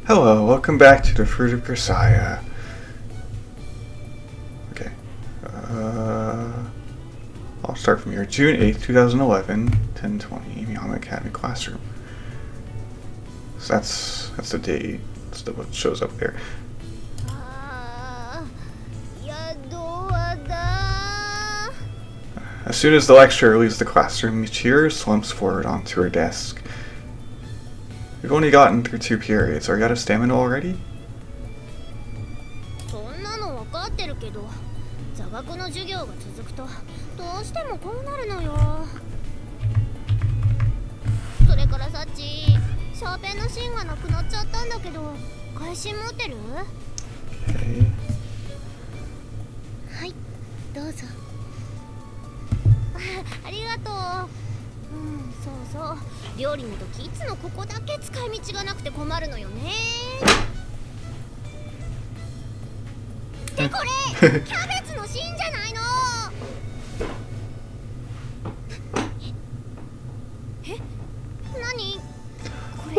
Hello, welcome back to the Fruit of Grisaia. Okay. I'll start from here. June 8th, 2011, 10:20, Miyama Academy Classroom. So that's the date. That's what shows up there. As soon as the lecturer leaves the classroom, Michiru slumps forward onto her desk. We've only gotten through 2 periods. Are you out of stamina already? そんなのわかってるけど、座学の授業が続くとどうしてもこうなるのよ。それからさっち、シャーペンの芯がなくなっちゃったんだけど、返し持ってる？はい、どうぞ。ありがとう。そうそう。料理の時いつもここだけ使い道がなくて困るのよね。ってこれキャベツの芯じゃないの。え、何？これ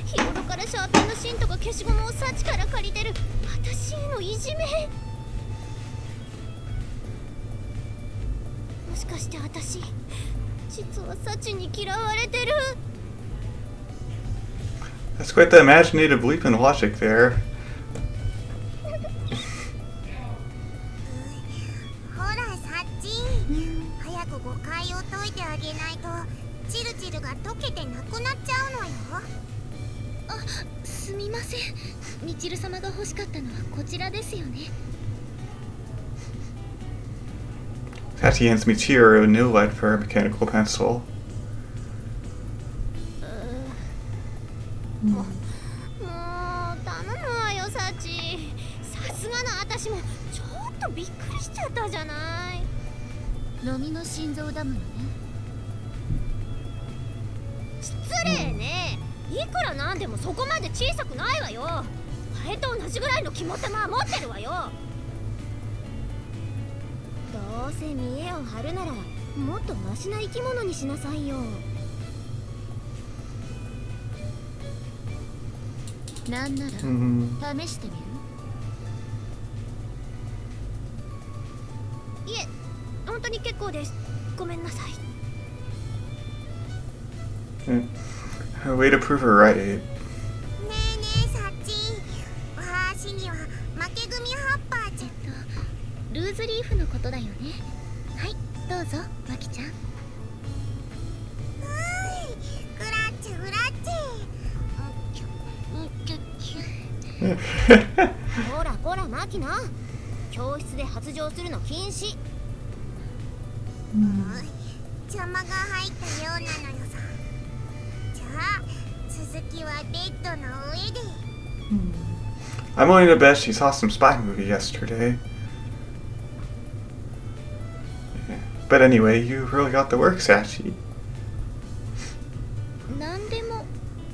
日頃からシャーペンの芯とか消しゴムをサチから借りてる私へのいじめ。もしかして私実はサチに嫌われてる。 That's quite the imaginative leap in logic there. ほらサチ、早く誤解を解いてあげないとチルチルが溶けてなくなっちゃうのよ。あ、すみません。ミチル様が欲しかったのはこちらですよね。Sachi hands Michiru a new lead for a mechanical pencil. もう頼むわよサチ。さすがの私もちょっとびっくりしちゃったじゃない。ノミの心臓だものね。失礼ね。いくらなんでもそこまで小さくないわよ。ハエと同じぐらいの肝玉は持ってるわよ。どうせ見栄を張るならもっとマシな生き物にしなさいよ。なんなら試してみる？いえ、本当に結構です。ごめんなさい。Way to prove her right. ねえねえサチ、私には負け組ハッパーちゃんとルーズリーフのことだよね。はい、どうぞマキちゃん。グラッチェグラッチェ。こらこらマキナ、教室で発情するの禁止。邪魔が入ったようなのよさ。じゃあ続きはベッドの上で。I'm willing to bet she saw some spy movie yesterday. But anyway, you really got the work, Sachi. 何でも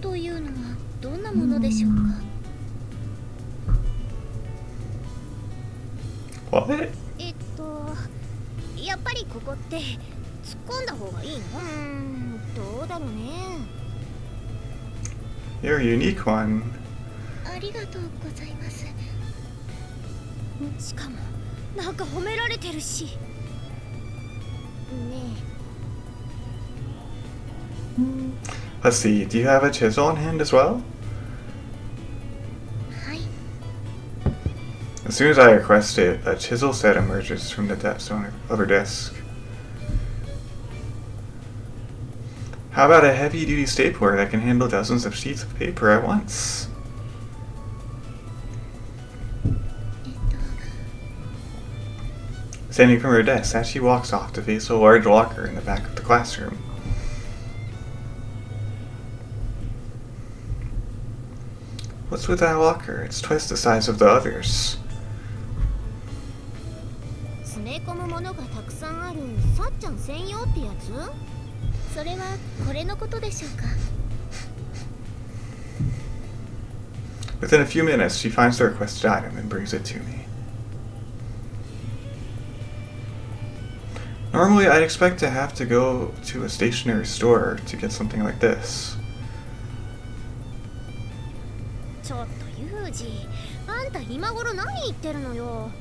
というのはどんなものでしょうか。What? やっぱりここって突っ込んだ方がいいの？どうだろうね。 You're a unique one. ありがとうございます。しかもなんか褒められてるし。ねえ。 Let's see, do you have a chisel on hand as well? はい。 As soon as I request it, a chisel set emerges from the depths of her desk. How about a heavy-duty stapler that can handle dozens of sheets of paper at once? Standing from her desk, as she walks off to face a large locker in the back of the classroom. What's with that locker? It's twice the size of the others. 詰め込むものがたくさんあるさっちゃん専用ってやつ？それはこれのことでしょうか。 Within a few minutes, she finds the requested item and brings it to me. Normally, I'd expect to have to go to a stationery store to get something like this. ちょっとユージ、あんた今頃何言ってるのよ。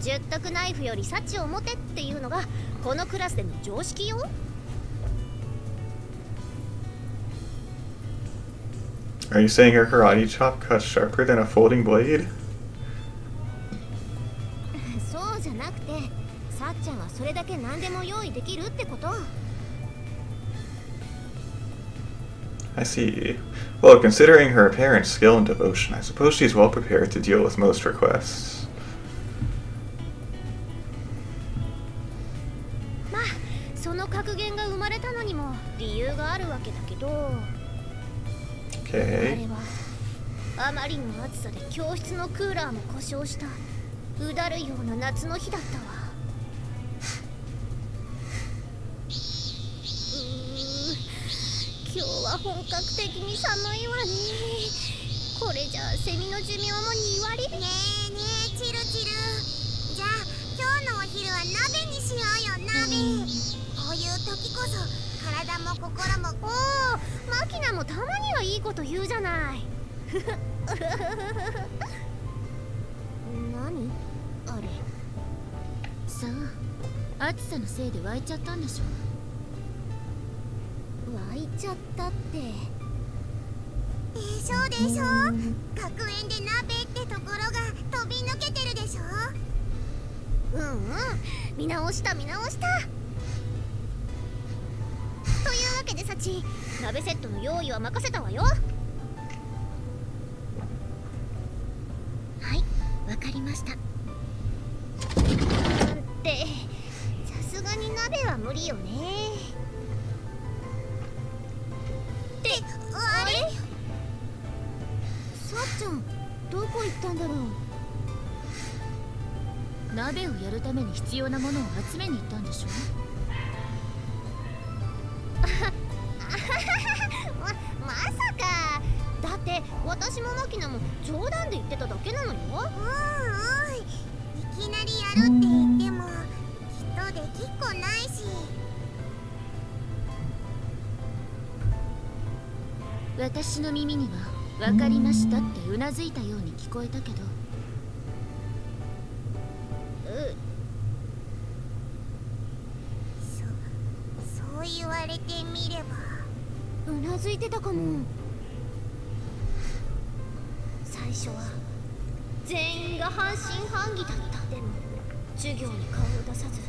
十徳ナイフより幸を持てっていうのがこのクラスでの常識よ。Are you saying your karate chop cuts sharper than a folding blade? そうじゃなくて、さっちゃんはそれだけ何でも用意できるってこと。I see. Well, considering her apparent skill and devotion, I suppose she's well prepared to deal with most requests. まあ、その格言が生まれたのにも理由があるわけだけど、Okay. あれはあまりの暑さで教室のクーラーも故障したうだるような夏の日だったわ。今日は本格的に寒いわね。これじゃあセミの寿命も2割ねえねえ、チルチル。じゃあ今日のお昼は鍋にしようよ、鍋。こういう時こそ体も心も。おお、マキナもたまにはいいこと言うじゃない。何あれ。さあ、暑さのせいで湧いちゃったんでしょ。湧いちゃったって。でしょでしょ。学園で鍋ってところが飛び抜けてるでしょ。うんうん、見直した見直した。というわけでサチ、鍋セットの用意は任せたわよ。はい、わかりました。ってさすがに鍋は無理よね。ってあれ、さっちゃんどこ行ったんだろう。鍋をやるために必要なものを集めに行ったんでしょ。まさか。だって私もマキナも冗談で言ってただけなのよ。いきなりやるって言ってもきっとできっこないし。私の耳には分かりましたってうなずいたように聞こえたけど。そう言われてみればうなずいてたかも。最初は全員が半信半疑だった。でも授業に顔を出さず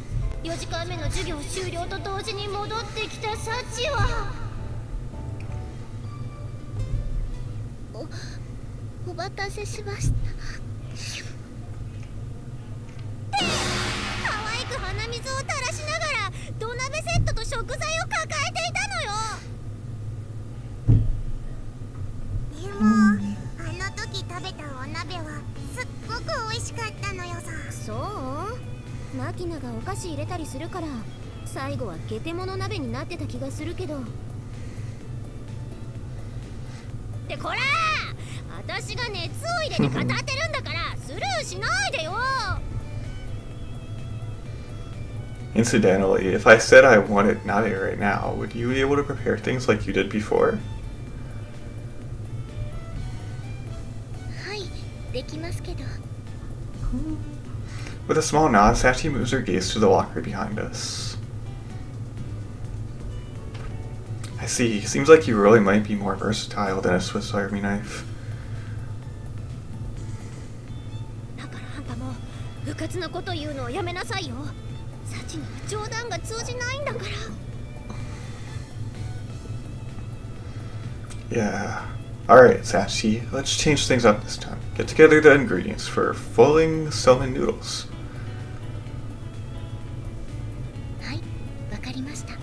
4時間目の授業終了と同時に戻ってきたサチはお待たせしました。可愛く鼻水を垂らしながら土鍋セットと食材を抱えていたのよ。でもあの時食べたお鍋はすっごく美味しかったのよさ。そう？マキナがお菓子入れたりするから最後はゲテモノ鍋になってた気がするけど。ってこらー、私が熱を入れて語ってるんだからスルーしないでよ。Incidentally, if I said I wanted nabe right now, would you be able to prepare things like you did before? はい、できますけど。With a small nod, Sachi moves her gaze to the locker behind us. I see. Seems like you really might be more versatile than a Swiss Army knife. だからあんたも部活のこと言うのをやめなさいよ。サチには冗談が通じないんだから。Yeah. Alright, Sachi, let's change things up this time. Get together the ingredients for fulling salmon noodles. はい、わかりました。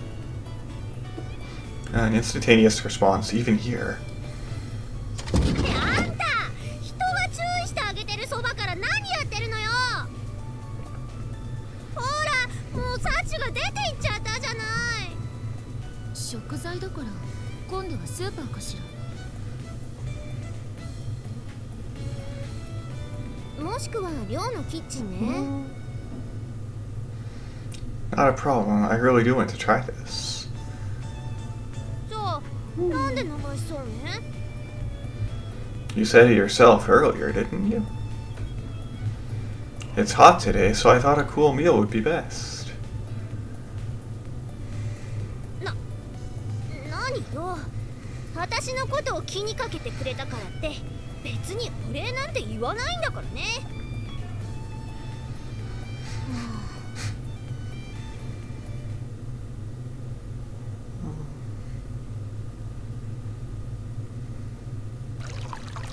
An instantaneous response, even here. ってあんた、人が注意してあげてるそばから何やってるのよ。ほら、もうサチが出て行っちゃったじゃない。食材だから今度はスーパーかしら。もしくは寮のキッチンね。Not a problem. I really do want to try this. じゃあなんで流しそうめん？ You said it yourself earlier, didn't you? It's hot today, so I thought a cool meal would be best. 何よ。私のことを気にかけてくれたからって別にお礼なんて言わないんだからね。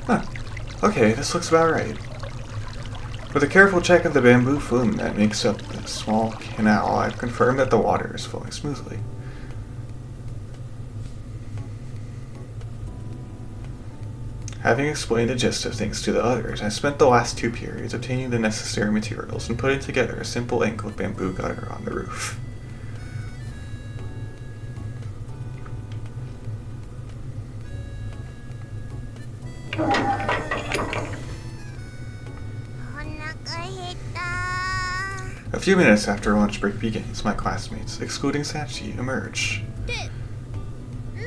Huh. Okay, this looks about right. With a careful check of the bamboo flume that makes up the small canal, I've confirmed that the water is flowing smoothly. Having explained the gist of things to the others, I spent the last 2 periods obtaining the necessary materials and putting together a simple angled bamboo gutter on the roof. A few minutes after lunch break begins, my classmates, excluding Sachi, emerge. で、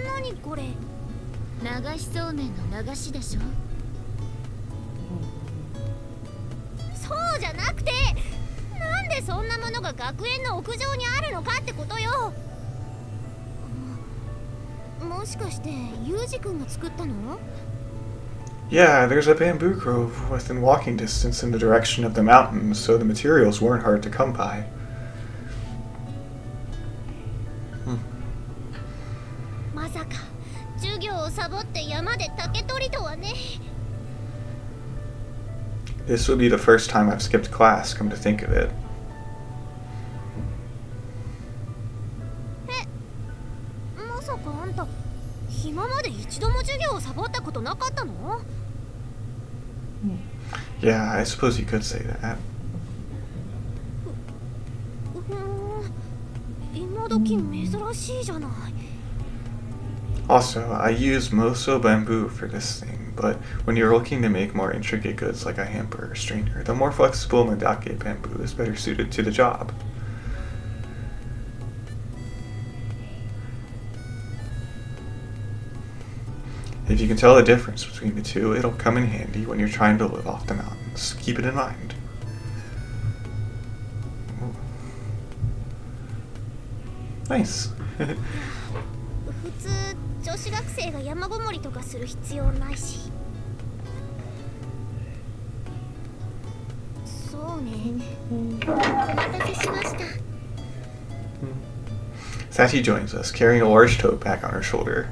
何これ？流しそうめんの流しでしょ。そうじゃなくて、なんでそんなものが学園の屋上にあるのかってことよ。もしかしてユージ君が作ったの？Yeah, there's a bamboo grove within walking distance in the direction of the mountains, so the materials weren't hard to come by. This would be the first time I've skipped class, come to think of it. まさかあんた今まで一度も授業をサボったことなかったの？ Yeah, I suppose you could say that. 今時珍しいじゃない。 Also, I use Moso bamboo for this thing, but when you're looking to make more intricate goods like a hamper or strainer, the more flexible Madake bamboo is better suited to the job. If you can tell the difference between the two, it'll come in handy when you're trying to live off the mountains. Keep it in mind. Ooh. Nice. 普通女子学生が山ごもりとかする必要ないし。そうね。お待たせしました。Sachi joins us, carrying a large tote bag on her shoulder.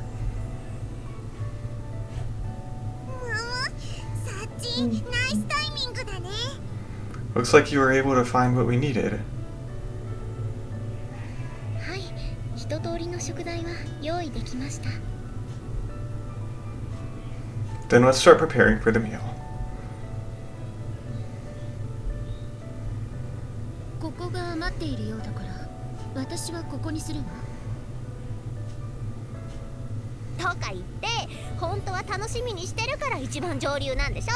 Nice timing だね。 Looks like you were able to find what we needed. はい、一通りの食材は用意できました。 Then let's start preparing for the meal. ここが余っているようだから、私はここにするわ。とか言って、本当は楽しみにしてるから一番上流なんでしょ？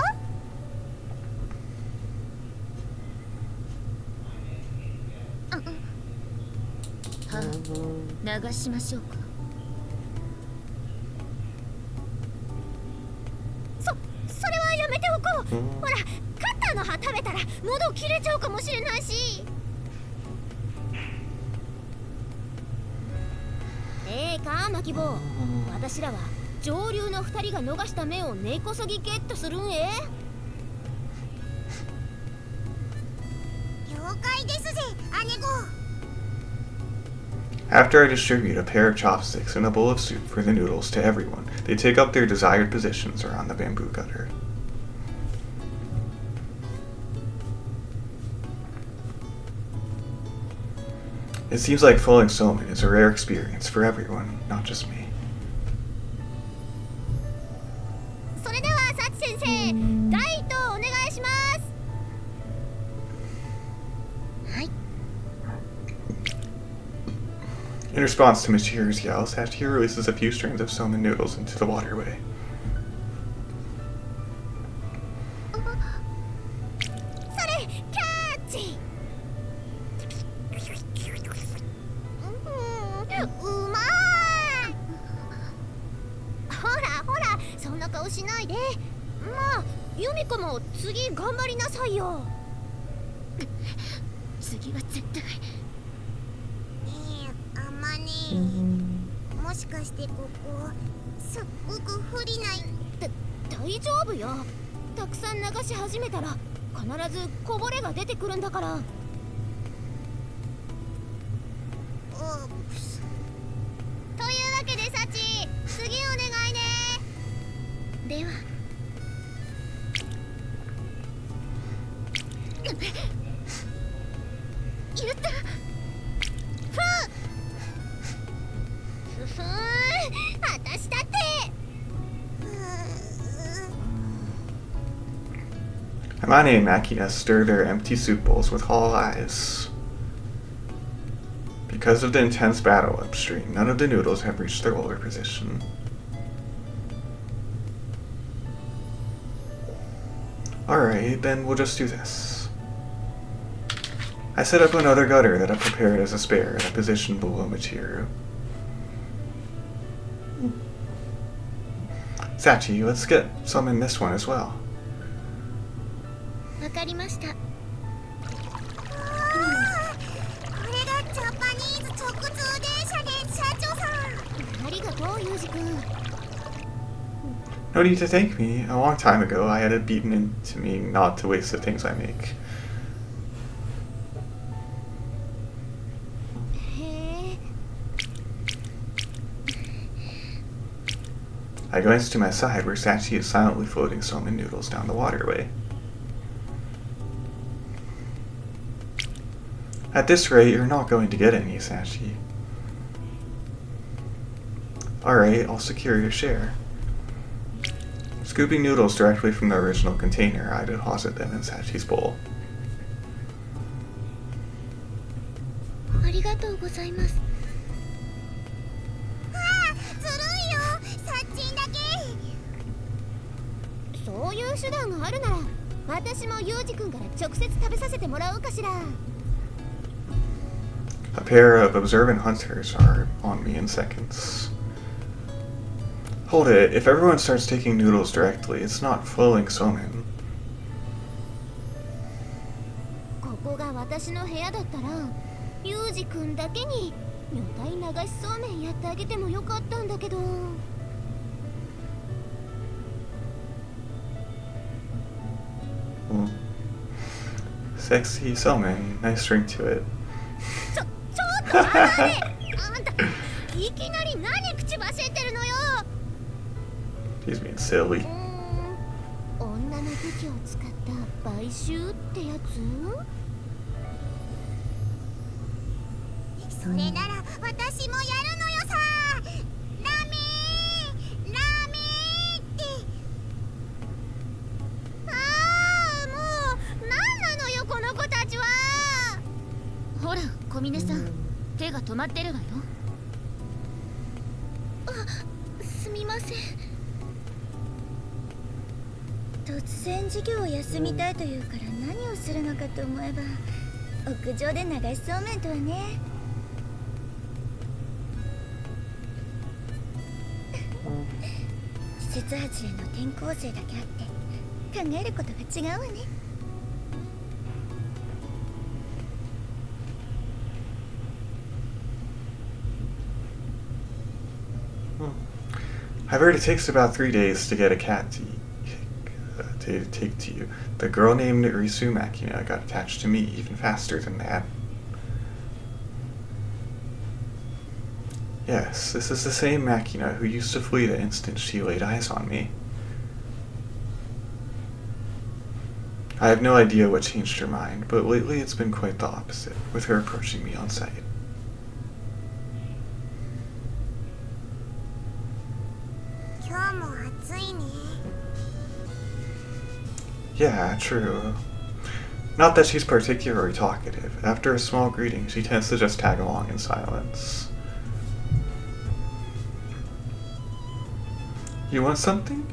はあ、流しましょうか。それはやめておこう。ほら、カッターの葉食べたら喉切れちゃうかもしれないし。か、マキボウ。私らは上流の2人が逃した面を根こそぎゲットするんえ。了解ですぜ、姉子。 After I distribute a pair of chopsticks and a bowl of soup for the noodles to everyone, they take up their desired positions around the bamboo gutter. It seems like fulling somen is a rare experience for everyone, not just me. それでは、サチ先生、第一投お願いします。はい。 In response to Michiru's yells, Sachi releases a few strings of somen noodles into the waterway. それ、キャッチ。うまい。顔しないで。まあユミコも次頑張りなさいよ。次は絶対。あまね、もしかしてここすっごく不利ない？大丈夫よ。たくさん流し始めたら必ずこぼれが出てくるんだから。というわけでサチ、次お願いね。では。言った。私だって。Amane and Makina stir their empty soup bowls with hollow eyes. Because of the intense battle upstream, none of the noodles have reached their older position. Alright, then we'll just do this. I set up another gutter that I prepared as a spare at a position below material. Sachi, let's get some in this one as well. わかりました。これがジャパニーズ直通電車で社長さん。ありがとう、ユージ君。No need to thank me. A long time ago, I had it beaten into me not to waste the things I make. I glanced to my side where Sachi is silently floating salmon noodles down the waterway. At this rate, you're not going to get any, Sachi. Alright, I'll secure your share. Scooping noodles directly from the original container, I deposit them in Sachi's bowl. ありがとうございます。そういう手段があるなら、私もユージ君から直接食べさせてもらおうかしら。A pair of observant hunters are on me in seconds. Hold it, if everyone starts taking noodles directly, it's not flowing salmon. ここが私の部屋だったら、ユージ君だけに女体流しそうめんやってあげてもよかったんだけど。Sexy salmon, nice drink to it. ちょっと待ってあんた、いきなり何口走ってるのよ。 He's being silly. 女の武器を使った買収ってやつ？それなら私もやるのよさ。ラメーラメーって。ああ、もう何なのよこの子たちは。ほら小峰さん、手が止まってるわよ。あ、すみません。突然授業を休みたいというから何をするのかと思えば、屋上で流しそうめんとはね。季節外れの転校生だけあって考えることが違うわね。I've heard it takes about 3 days to get a cat to take to you. The girl named Risu Makina got attached to me even faster than that. Yes, this is the same Makina who used to flee the instant she laid eyes on me. I have no idea what changed her mind, but lately it's been quite the opposite, with her approaching me on sight. Yeah, true. Not that she's particularly talkative. After a small greeting, she tends to just tag along in silence. You want something?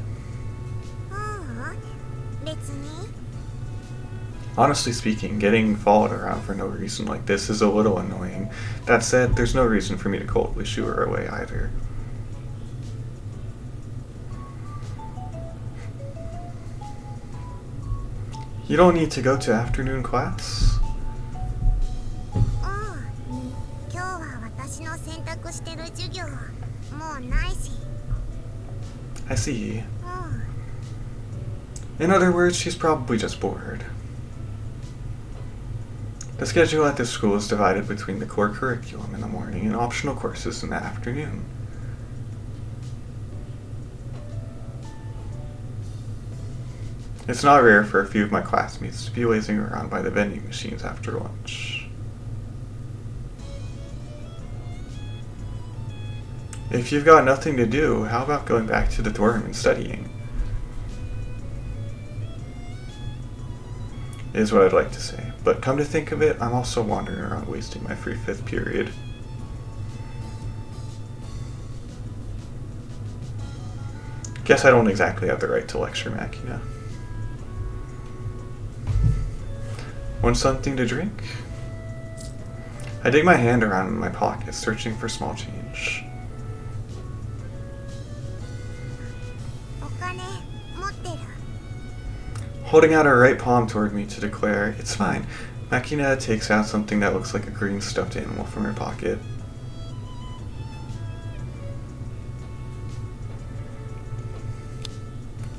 Honestly speaking, getting followed around for no reason like this is a little annoying. That said, there's no reason for me to coldly shoo her away either. You don't need to go to afternoon class? 今日は私の選択してる授業もうないし。 I see. In other words, she's probably just bored. The schedule at this school is divided between the core curriculum in the morning and optional courses in the afternoon. It's not rare for a few of my classmates to be lazing around by the vending machines after lunch. If you've got nothing to do, how about going back to the dorm and studying? Is what I'd like to say, but come to think of it, I'm also wandering around wasting my free 5th period. Guess I don't exactly have the right to lecture Makina. Want something to drink? I dig my hand around in my pocket, searching for small change. お金持ってる。 Holding out her right palm toward me to declare, "It's fine," Makina takes out something that looks like a green stuffed animal from her pocket.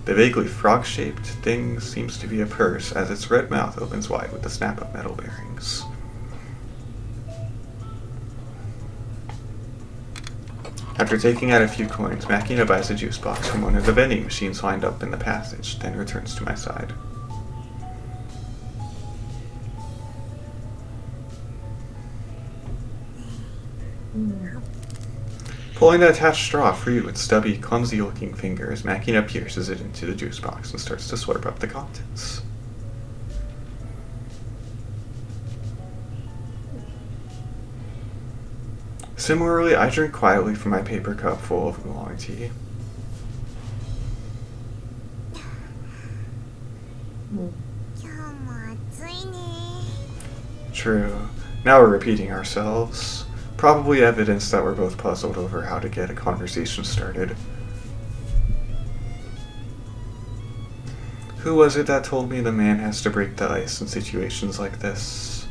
The vaguely frog-shaped thing seems to be a purse, as its red mouth opens wide with a snap of metal bearings. After taking out a few coins, Makina buys a juice box from one of the vending machines lined up in the passage, then returns to my side. Pulling the attached straw free with stubby, clumsy-looking fingers, Makina pierces it into the juice box and starts to slurp up the contents. Similarly, I drink quietly from my paper cup full of oolong tea. True. Now we're repeating ourselves. Probably evidence that we're both puzzled over how to get a conversation started. Who was it that told me the man has to break the ice in situations like this?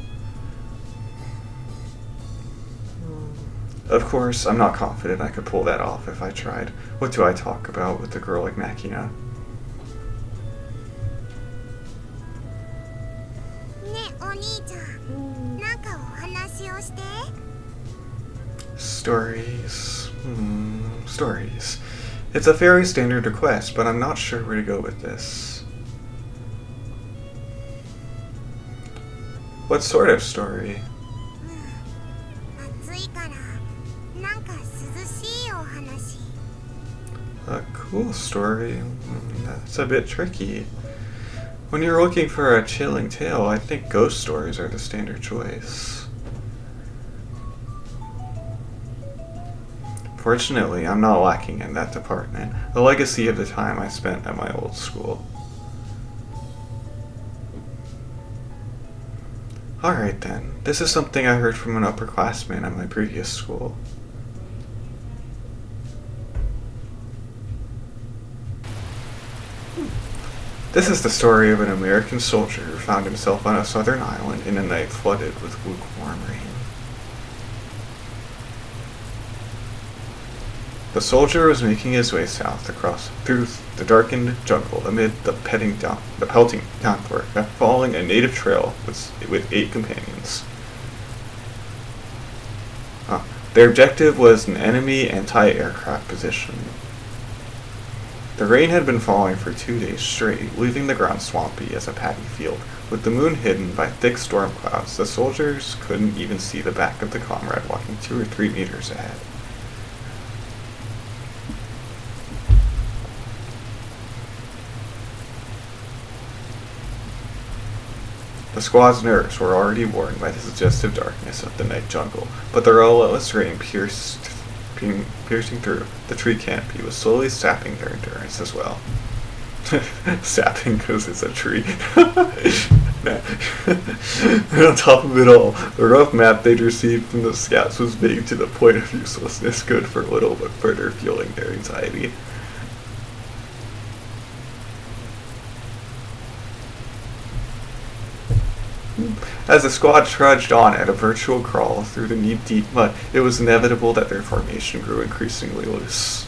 Of course, I'm not confident I could pull that off if I tried. What do I talk about with a girl like Makina? ね、お兄ちゃん、なんかお話をして。 Stories. Stories. It's a fairly standard request, but I'm not sure where to go with this. What sort of story? 暑いから、なんか涼しいお話。 A cool story. That's a bit tricky. When you're looking for a chilling tale, I think ghost stories are the standard choice. Fortunately, I'm not lacking in that department, a legacy of the time I spent at my old school. Alright then, this is something I heard from an upperclassman at my previous school. This is the story of an American soldier who found himself on a southern island in a night flooded with lukewarm rain. The soldier was making his way south through the darkened jungle amid the pelting downpour, following a native trail with 8 companions. Their objective was an enemy anti-aircraft position. The rain had been falling for 2 days straight, leaving the ground swampy as a paddy field. With the moon hidden by thick storm clouds, the soldiers couldn't even see the back of the comrade walking 2 or 3 meters ahead. The squad's nerves were already worn by the suggestive darkness of the night jungle, but the relentless rain piercing through the tree canopy was slowly sapping their endurance as well. Sapping because it's a tree. And on top of it all, the rough map they'd received from the scouts was vague to the point of uselessness, good for little but further fueling their anxiety. As the squad trudged on at a virtual crawl through the knee-deep mud, it was inevitable that their formation grew increasingly loose.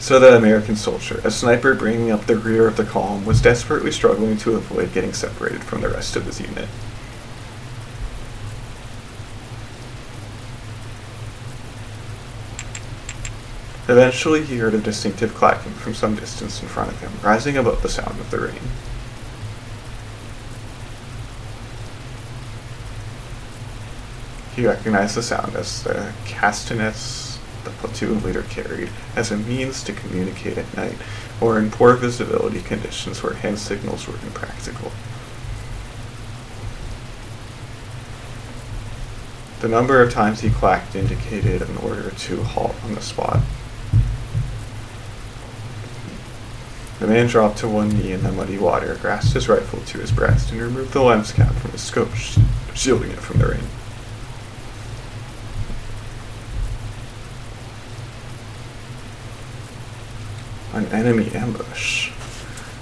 So the American soldier, a sniper bringing up the rear of the column, was desperately struggling to avoid getting separated from the rest of his unit. Eventually, he heard a distinctive clacking from some distance in front of him, rising above the sound of the rain. He recognized the sound as the castanets the platoon leader carried as a means to communicate at night or in poor visibility conditions where hand signals were impractical. The number of times he clacked indicated an order to halt on the spot. The man dropped to one knee in the muddy water, grasped his rifle to his breast, and removed the lens cap from his scope, shielding it from the rain. An enemy ambush.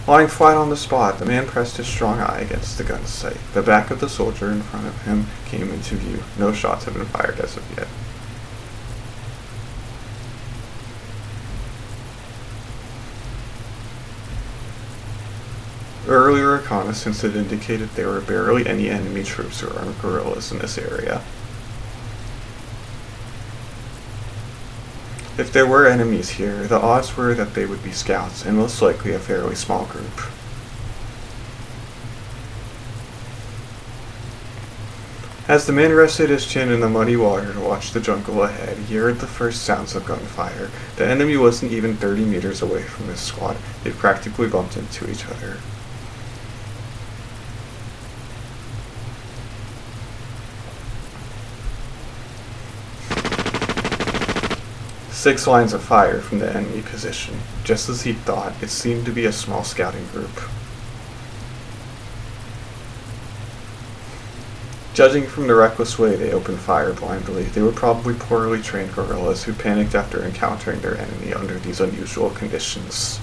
Lying flat on the spot, the man pressed his strong eye against the gun's sight. The back of the soldier in front of him came into view. No shots had been fired as of yet. Earlier reconnaissance had indicated there were barely any enemy troops or armed guerrillas in this area. If there were enemies here, the odds were that they would be scouts, and most likely a fairly small group. As the man rested his chin in the muddy water to watch the jungle ahead, he heard the first sounds of gunfire. The enemy wasn't even 30 meters away from his squad. They practically bumped into each other. Six lines of fire from the enemy position. Just as he'd thought, it seemed to be a small scouting group. Judging from the reckless way they opened fire blindly, they were probably poorly trained guerrillas who panicked after encountering their enemy under these unusual conditions.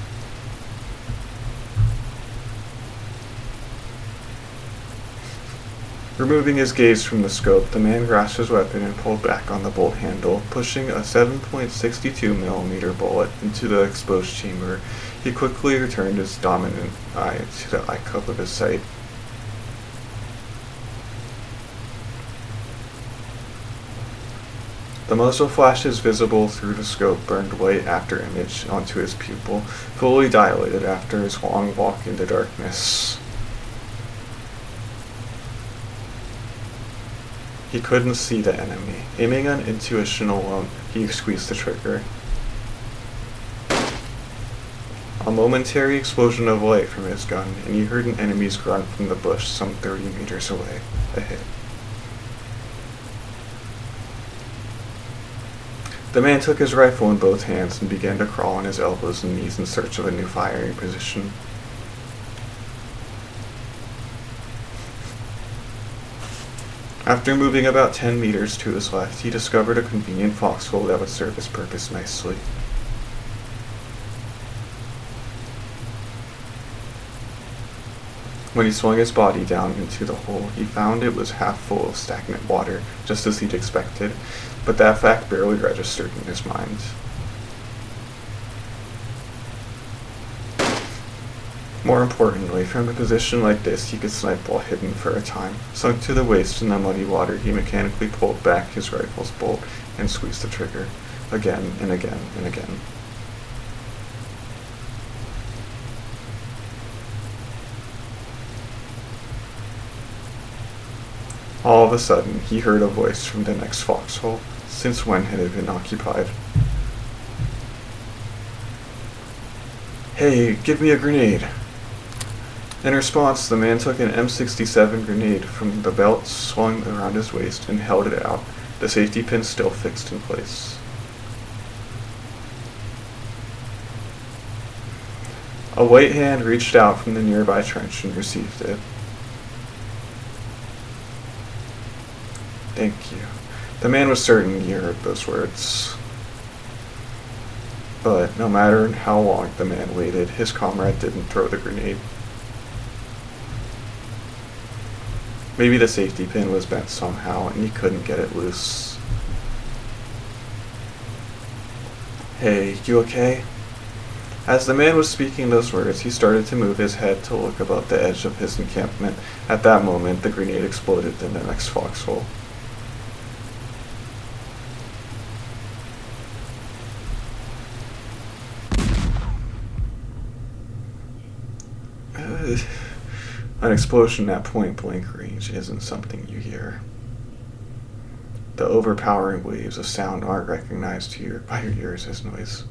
Removing his gaze from the scope, the man grasped his weapon and pulled back on the bolt handle, pushing a 7.62mm bullet into the exposed chamber. He quickly returned his dominant eye to the eye cup of his sight. The muzzle flashes visible through the scope burned white after image onto his pupil, fully dilated after his long walk into darkness. He couldn't see the enemy. Aiming on intuition alone, he squeezed the trigger. A momentary explosion of light from his gun, and he heard an enemy's grunt from the bush some 30 meters away. A hit. The man took his rifle in both hands and began to crawl on his elbows and knees in search of a new firing position. After moving about 10 meters to his left, he discovered a convenient foxhole that would serve his purpose nicely. When he swung his body down into the hole, he found it was half full of stagnant water, just as he'd expected, but that fact barely registered in his mind. More importantly, from a position like this, he could snipe while hidden for a time. Sunk to the waist in the muddy water, he mechanically pulled back his rifle's bolt and squeezed the trigger, again and again and again. All of a sudden, he heard a voice from the next foxhole. Since when had it been occupied? "Hey, give me a grenade." In response, the man took an M67 grenade from the belt swung around his waist and held it out, the safety pin still fixed in place. A white hand reached out from the nearby trench and received it. "Thank you." The man was certain he heard those words. But no matter how long the man waited, his comrade didn't throw the grenade. Maybe the safety pin was bent somehow and he couldn't get it loose. "Hey, you okay?" As the man was speaking those words, he started to move his head to look about the edge of his encampment. At that moment, the grenade exploded in the next foxhole. An explosion at point-blank range isn't something you hear. The overpowering waves of sound aren't recognized by your ears as noise.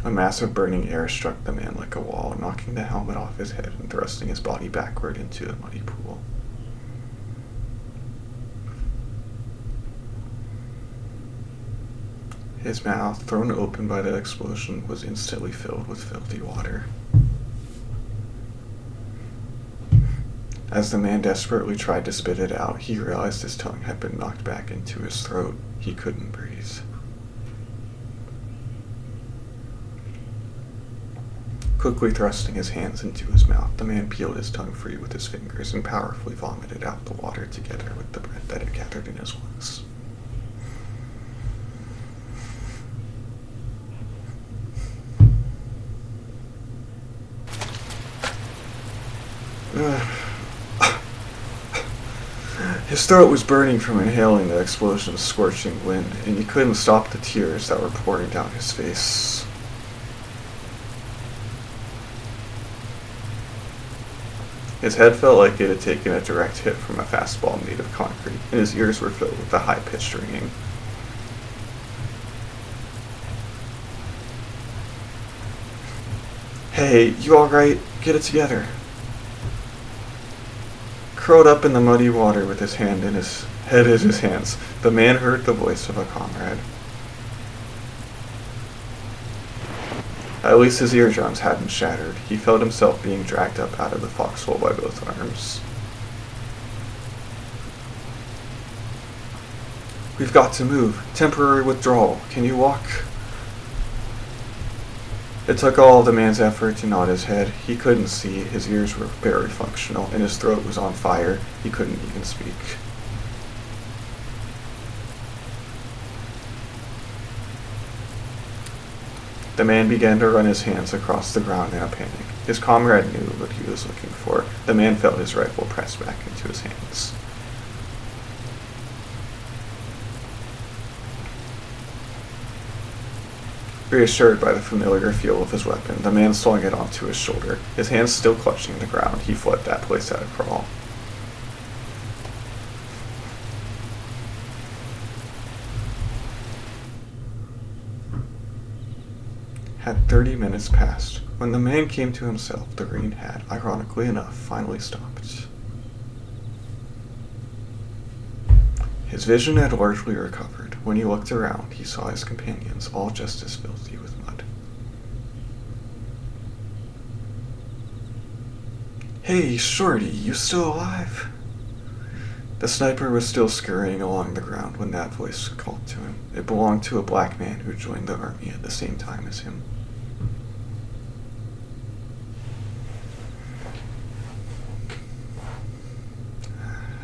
A mass of burning air struck the man like a wall, knocking the helmet off his head and thrusting his body backward into a muddy pool. His mouth, thrown open by the explosion, was instantly filled with filthy water. As the man desperately tried to spit it out, he realized his tongue had been knocked back into his throat. He couldn't breathe. Quickly thrusting his hands into his mouth, the man peeled his tongue free with his fingers and powerfully vomited out the water together with the breath that had gathered in his lungs. His throat was burning from inhaling the explosion's scorching wind, and he couldn't stop the tears that were pouring down his face. His head felt like it had taken a direct hit from a fastball made of concrete, and his ears were filled with a high-pitched ringing. "Hey, you alright? Get it together." Curled up in the muddy water with his head in his hands, the man heard the voice of a comrade. At least his eardrums hadn't shattered. He felt himself being dragged up out of the foxhole by both arms. "We've got to move. Temporary withdrawal. Can you walk?" It took all of the man's effort to nod his head. He couldn't see, his ears were barely functional, and his throat was on fire. He couldn't even speak. The man began to run his hands across the ground in a panic. His comrade knew what he was looking for. The man felt his rifle pressed back into his hands. Reassured by the familiar feel of his weapon, the man swung it onto his shoulder. His hands still clutching the ground, he fled that place at a crawl. Had 30 minutes passed. When the man came to himself, the rain had, ironically enough, finally stopped. His vision had largely recovered. When he looked around, he saw his companions, all just as filthy with mud. "Hey, Shorty, you still alive?" The sniper was still scurrying along the ground when that voice called to him. It belonged to a black man who joined the army at the same time as him.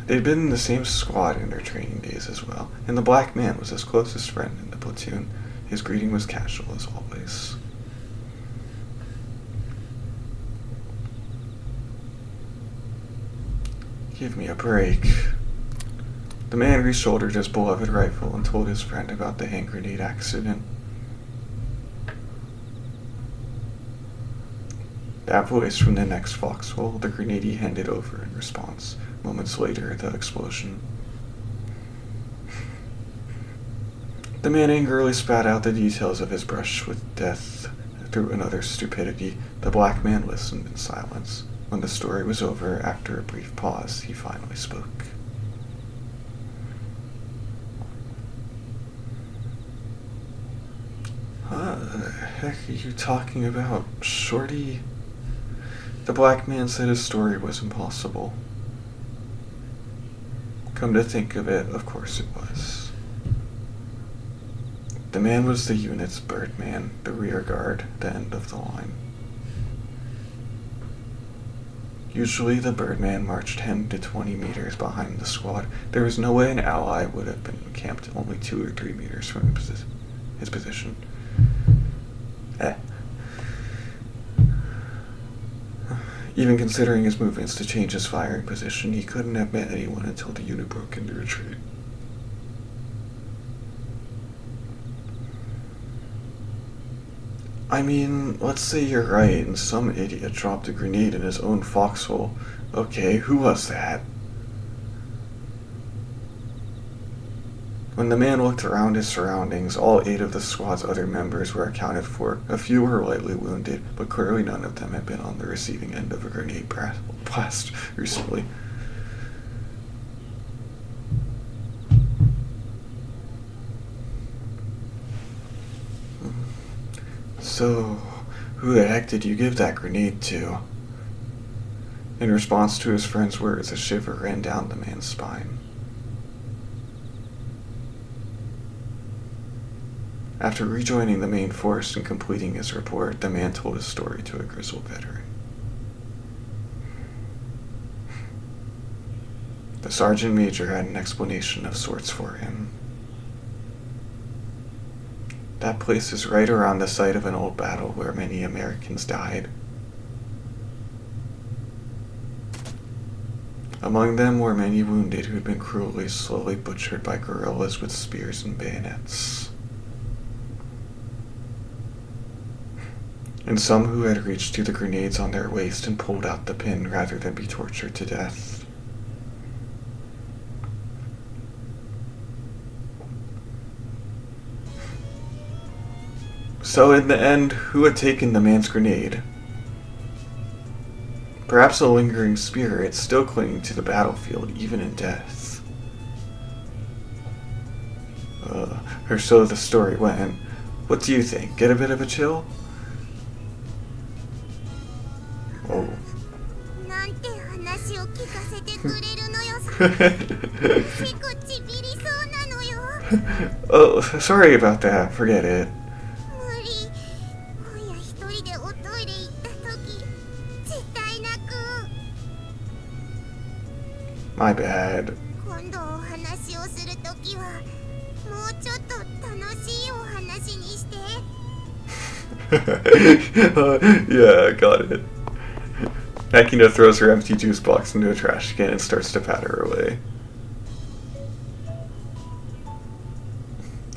They'd been in the same squad in their training days as well, and the black man was his closest friend in the platoon. His greeting was casual as always. "Give me a break." The man reshouldered his beloved rifle and told his friend about the hand grenade accident. That voice from the next foxhole, the grenade he handed over in response. Moments later, the explosion. The man angrily spat out the details of his brush with death through another stupidity. The black man listened in silence. When the story was over, after a brief pause, he finally spoke. "What the heck are you talking about, Shorty?" The black man said his story was impossible. Come to think of it, of course it was. The man was the unit's birdman, the rear guard, the end of the line. Usually the birdman marched 10 to 20 meters behind the squad. There was no way an ally would have been encamped only 2 or 3 meters from his position. Even considering his movements to change his firing position, he couldn't have met anyone until the unit broke into retreat. I mean, let's say you're right and some idiot dropped a grenade in his own foxhole. Okay, who was that? When the man looked around his surroundings, all 8 of the squad's other members were accounted for. A few were lightly wounded, but clearly none of them had been on the receiving end of a grenade blast recently. So, who the heck did you give that grenade to? In response to his friend's words, a shiver ran down the man's spine. After rejoining the main force and completing his report, the man told his story to a grizzled veteran. The sergeant major had an explanation of sorts for him. That place is right around the site of an old battle where many Americans died. Among them were many wounded who had been cruelly, slowly butchered by guerrillas with spears and bayonets. And some who had reached to the grenades on their waist and pulled out the pin rather than be tortured to death. So in the end, who had taken the man's grenade? Perhaps a lingering spirit still clinging to the battlefield even in death. Or so the story went. What do you think? Get a bit of a chill? Oh. Oh, sorry about that. Forget it. My bad. Yeah, got it. Akina throws her empty juice box into a trash can and starts to pat her away.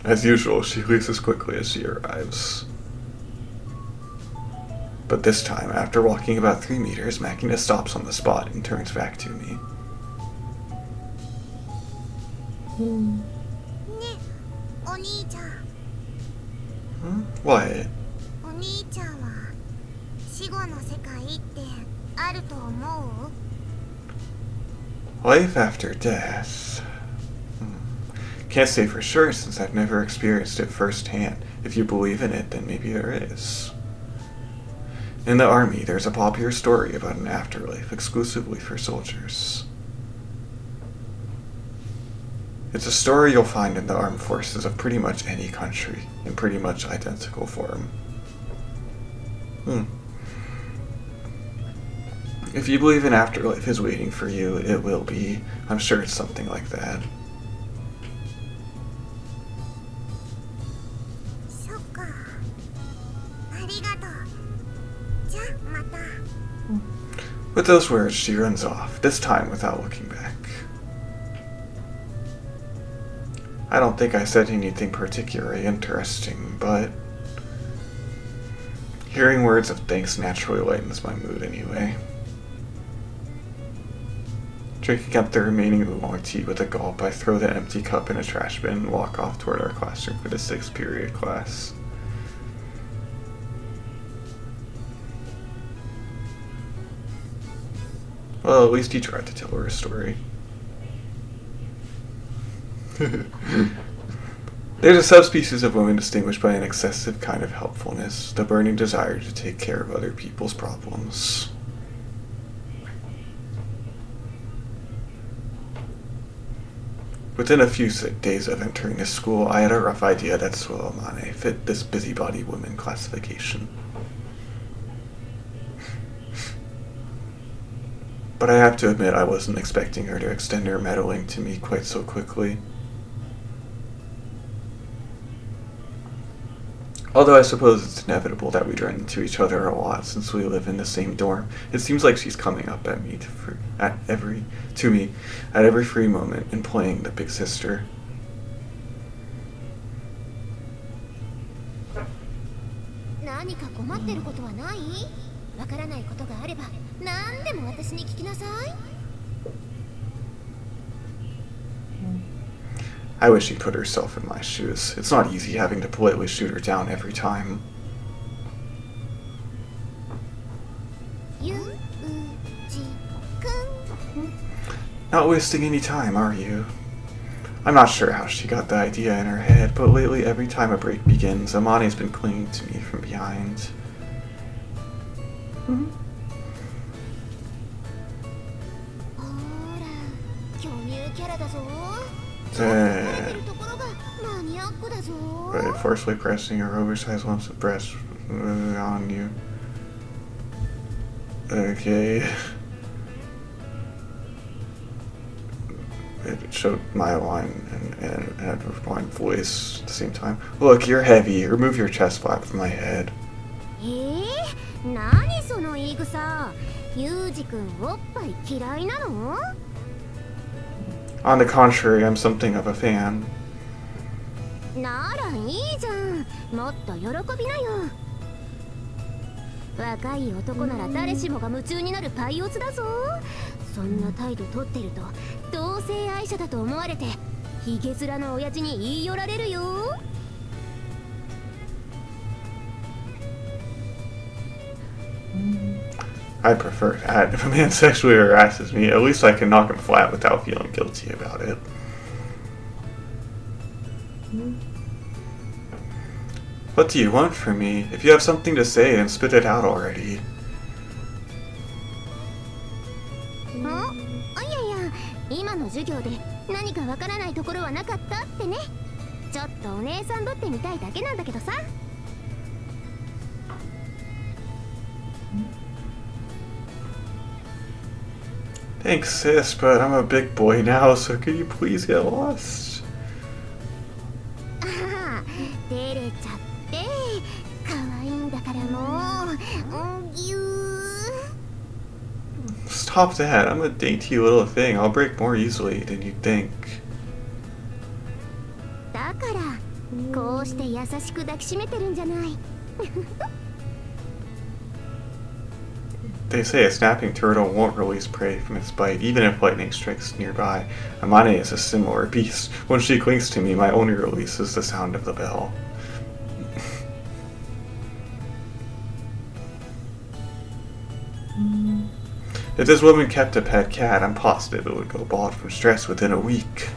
As usual, she leaves as quickly as she arrives. But this time, after walking about 3 meters, Makina stops on the spot and turns back to me. What? Life after death? Can't say for sure since I've never experienced it firsthand. If you believe in it, then maybe there is. In the army, there's a popular story about an afterlife exclusively for soldiers. It's a story you'll find in the armed forces of pretty much any country, in pretty much identical form. If you believe an afterlife is waiting for you, it will be. I'm sure it's something like that. With those words, she runs off, this time without looking back. I don't think I said anything particularly interesting, but hearing words of thanks naturally lightens my mood anyway. Drinking up the remaining oolong tea with a gulp, I throw the empty cup in a trash bin and walk off toward our classroom for the 6th period class. Well, at least he tried to tell her a story. There's a subspecies of women distinguished by an excessive kind of helpfulness, the burning desire to take care of other people's problems. Within a few days of entering this school, I had a rough idea that Amane fit this busybody woman classification. But I have to admit I wasn't expecting her to extend her meddling to me quite so quickly. Although I suppose it's inevitable that we run into each other a lot since we live in the same dorm, it seems like she's coming up at me at every free moment and playing the big sister. 何か困ってることはない？わからないことがあれば何でも私に聞きなさい。I wish she'd put herself in my shoes. It's not easy having to politely shoot her down every time. Not wasting any time, are you? I'm not sure how she got the idea in her head, but lately every time a break begins, Amane's been clinging to me from behind. Forcefully pressing her oversized lumps of breast on you. Okay. It showed my line and had a refined voice at the same time. Look, you're heavy. Remove your chest flap from my head. 何その言い草。ユージ君おっぱい嫌いなの？ On the contrary, I'm something of a fan. ならいいじゃん。もっと喜びなよ。若い男なら誰しもが夢中になるパイオツだぞ。そんな態度取ってると同性愛者だと思われてヒゲ面の親父に言い寄られるよ。I prefer that. If a man sexually harasses me, at least I can knock him flat without feeling guilty about it. What do you want from me? If you have something to say, then spit it out already. いやいや、今の授業で何かわからないところはなかったってね。ちょっとお姉さんぶってみたいだけなんだけどさ。Thanks, sis, but I'm a big boy now, so could you please get lost? 照れちゃって、可愛いんだからもう、ぎゅー。Stop that, I'm a dainty little thing. I'll break more easily than you'd think. だから、こうして優しく抱きしめてるんじゃない。They say a snapping turtle won't release prey from its bite, even if lightning strikes nearby. Amane is a similar beast. When she clings to me, my only release is the sound of the bell. If this woman kept a pet cat, I'm positive it would go bald from stress within a week.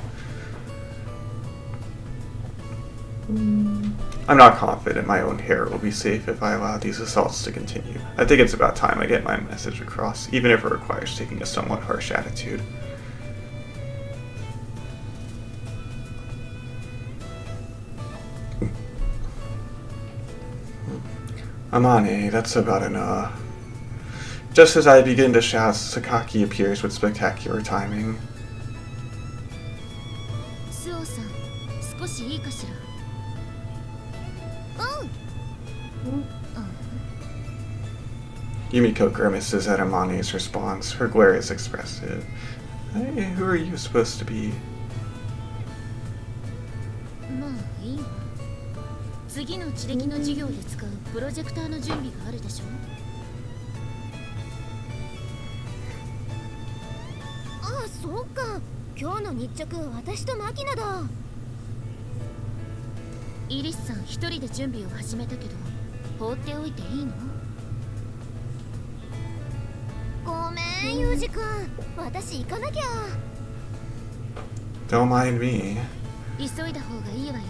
I'm not confident my own hair will be safe if I allow these assaults to continue. I think it's about time I get my message across, even if it requires taking a somewhat harsh attitude. Amane, that's about enough. Just as I begin to shout, Sakaki appears with spectacular timing. スオさん、少しいいかしら。Yumiko grimaces at Amane's response. Her glare is expressive. Hey, who are you supposed to be? まあいいわ。次の地歴の授業で使うプロジェクターの準備があるでしょ。ああ、そうか。今日の日直は私とマキナだ。イリスさん一人で準備を始めたけど、放っておいていいの？ごめん、ユージ君。私行かなきゃ。Don't mind me. 急いだ方がいいわよ。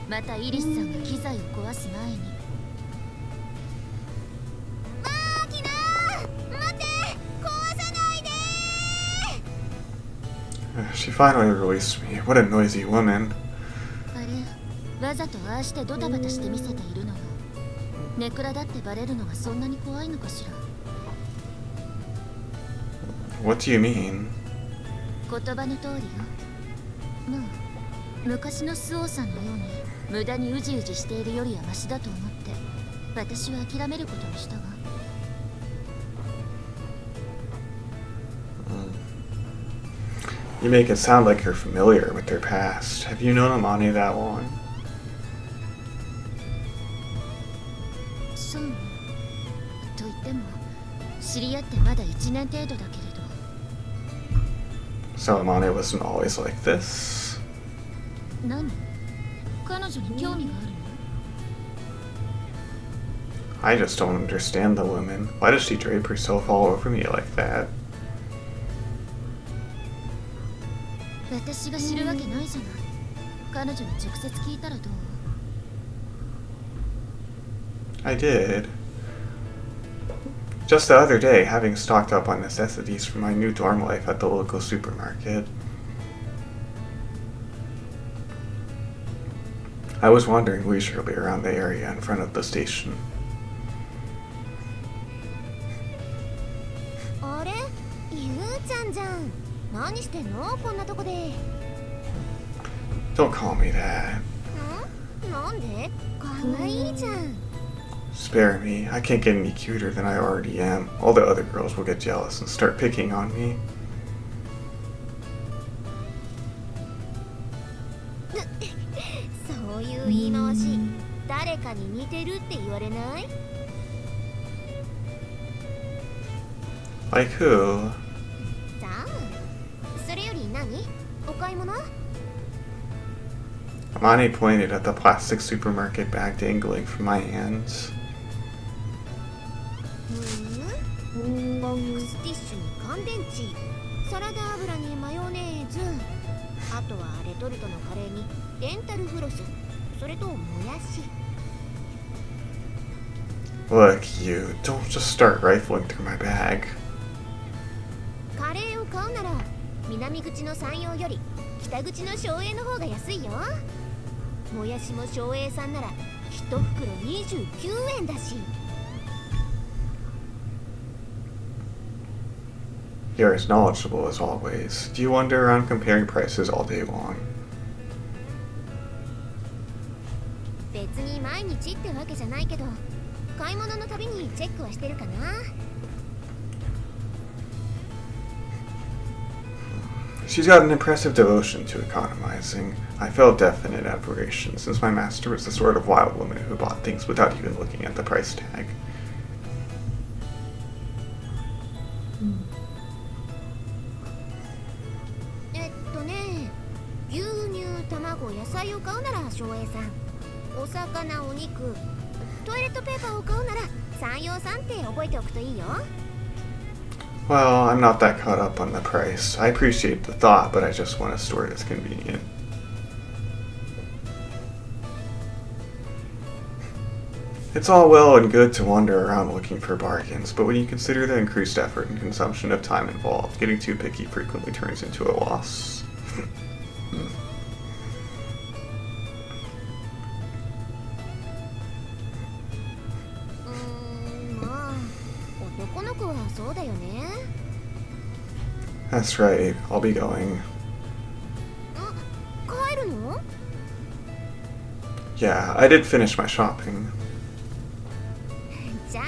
またイリスさんが機材を壊す前に。マキナー！待って！壊さないで She finally released me. What a noisy woman. あれ、わざとああしてドタバタして見せているのよ。ネクラだってバレるのがそんなに怖いのかしら。What do you mean? 言葉の通りよ。まあ、昔のスオーさんのように無駄にうじうじしているよりはマシだと思って私は諦めることにしたわ。You make it sound like you're familiar with their past. Have you known Amane that long? そうね。と言っても知り合ってまだ1年程度だけれど。So Amane wasn't always like this? 何？彼女に興味があるの？ I just don't understand the woman. Why does she drape herself all over me like that? 私が知るわけないじゃない。彼女に直接聞いたらどう？ I did. Just the other day, having stocked up on necessities for my new dorm life at the local supermarket, I was wandering leisurely around the area in front of the station. あれ？ゆうちゃんじゃん。何してんの？こんなとこで。Don't call me that. なんで？かわいいじゃん。Spare me. I can't get any cuter than I already am. All the other girls will get jealous and start picking on me. そういう言い回し、誰かに似てるって言われない？ Like who? さあ、それより何？お買い物Amane pointed at the plastic supermarket bag dangling from my hands. ボックスティッシュに乾電池、サラダ油にマヨネーズ、あとはレトルトのカレーにデンタルフロス、それともやし。 Look, you, don't just start rifling through my bag. カレーを買うなら南口の山陽より北口の松栄の方が安いよ。もやしも松栄さんなら1袋29円だし。 You're as knowledgeable as always. Do you wander around comparing prices all day long? 別に毎日ってわけじゃないけど、買い物のたびにチェックはしてるかな。 She's got an impressive devotion to economizing. I felt definite admiration, since my master was the sort of wild woman who bought things without even looking at the price tag. 牛乳、卵、野菜を買うなら松栄さん、お魚、お肉、トイレットペーパーを買うなら山陽さんって覚えておくといいよ。 Well, I'm not that caught up on the price. I appreciate the thought, but I just want a store that's convenient. It's all well and good to wander around looking for bargains, but when you consider the increased effort and consumption of time involved, getting too picky frequently turns into a loss. まあ、男の子はそうだよね。 That's right, I'll be going. 帰るの？ Yeah, I did finish my shopping. じゃあ、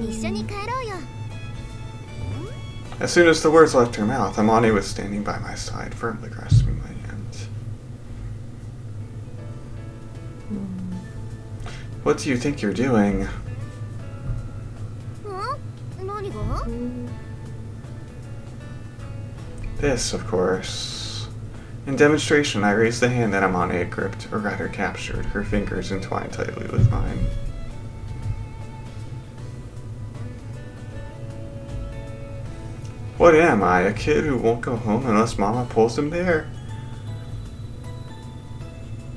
一緒に帰ろうよ。 As soon as the words left her mouth, Amane was standing by my side, firmly grasping my hand. What do you think you're doing? 何が？ This, of course. In demonstration, I raised the hand that Amane had gripped, or rather captured, her fingers entwined tightly with mine. What am I, a kid who won't go home unless Mama pulls him there?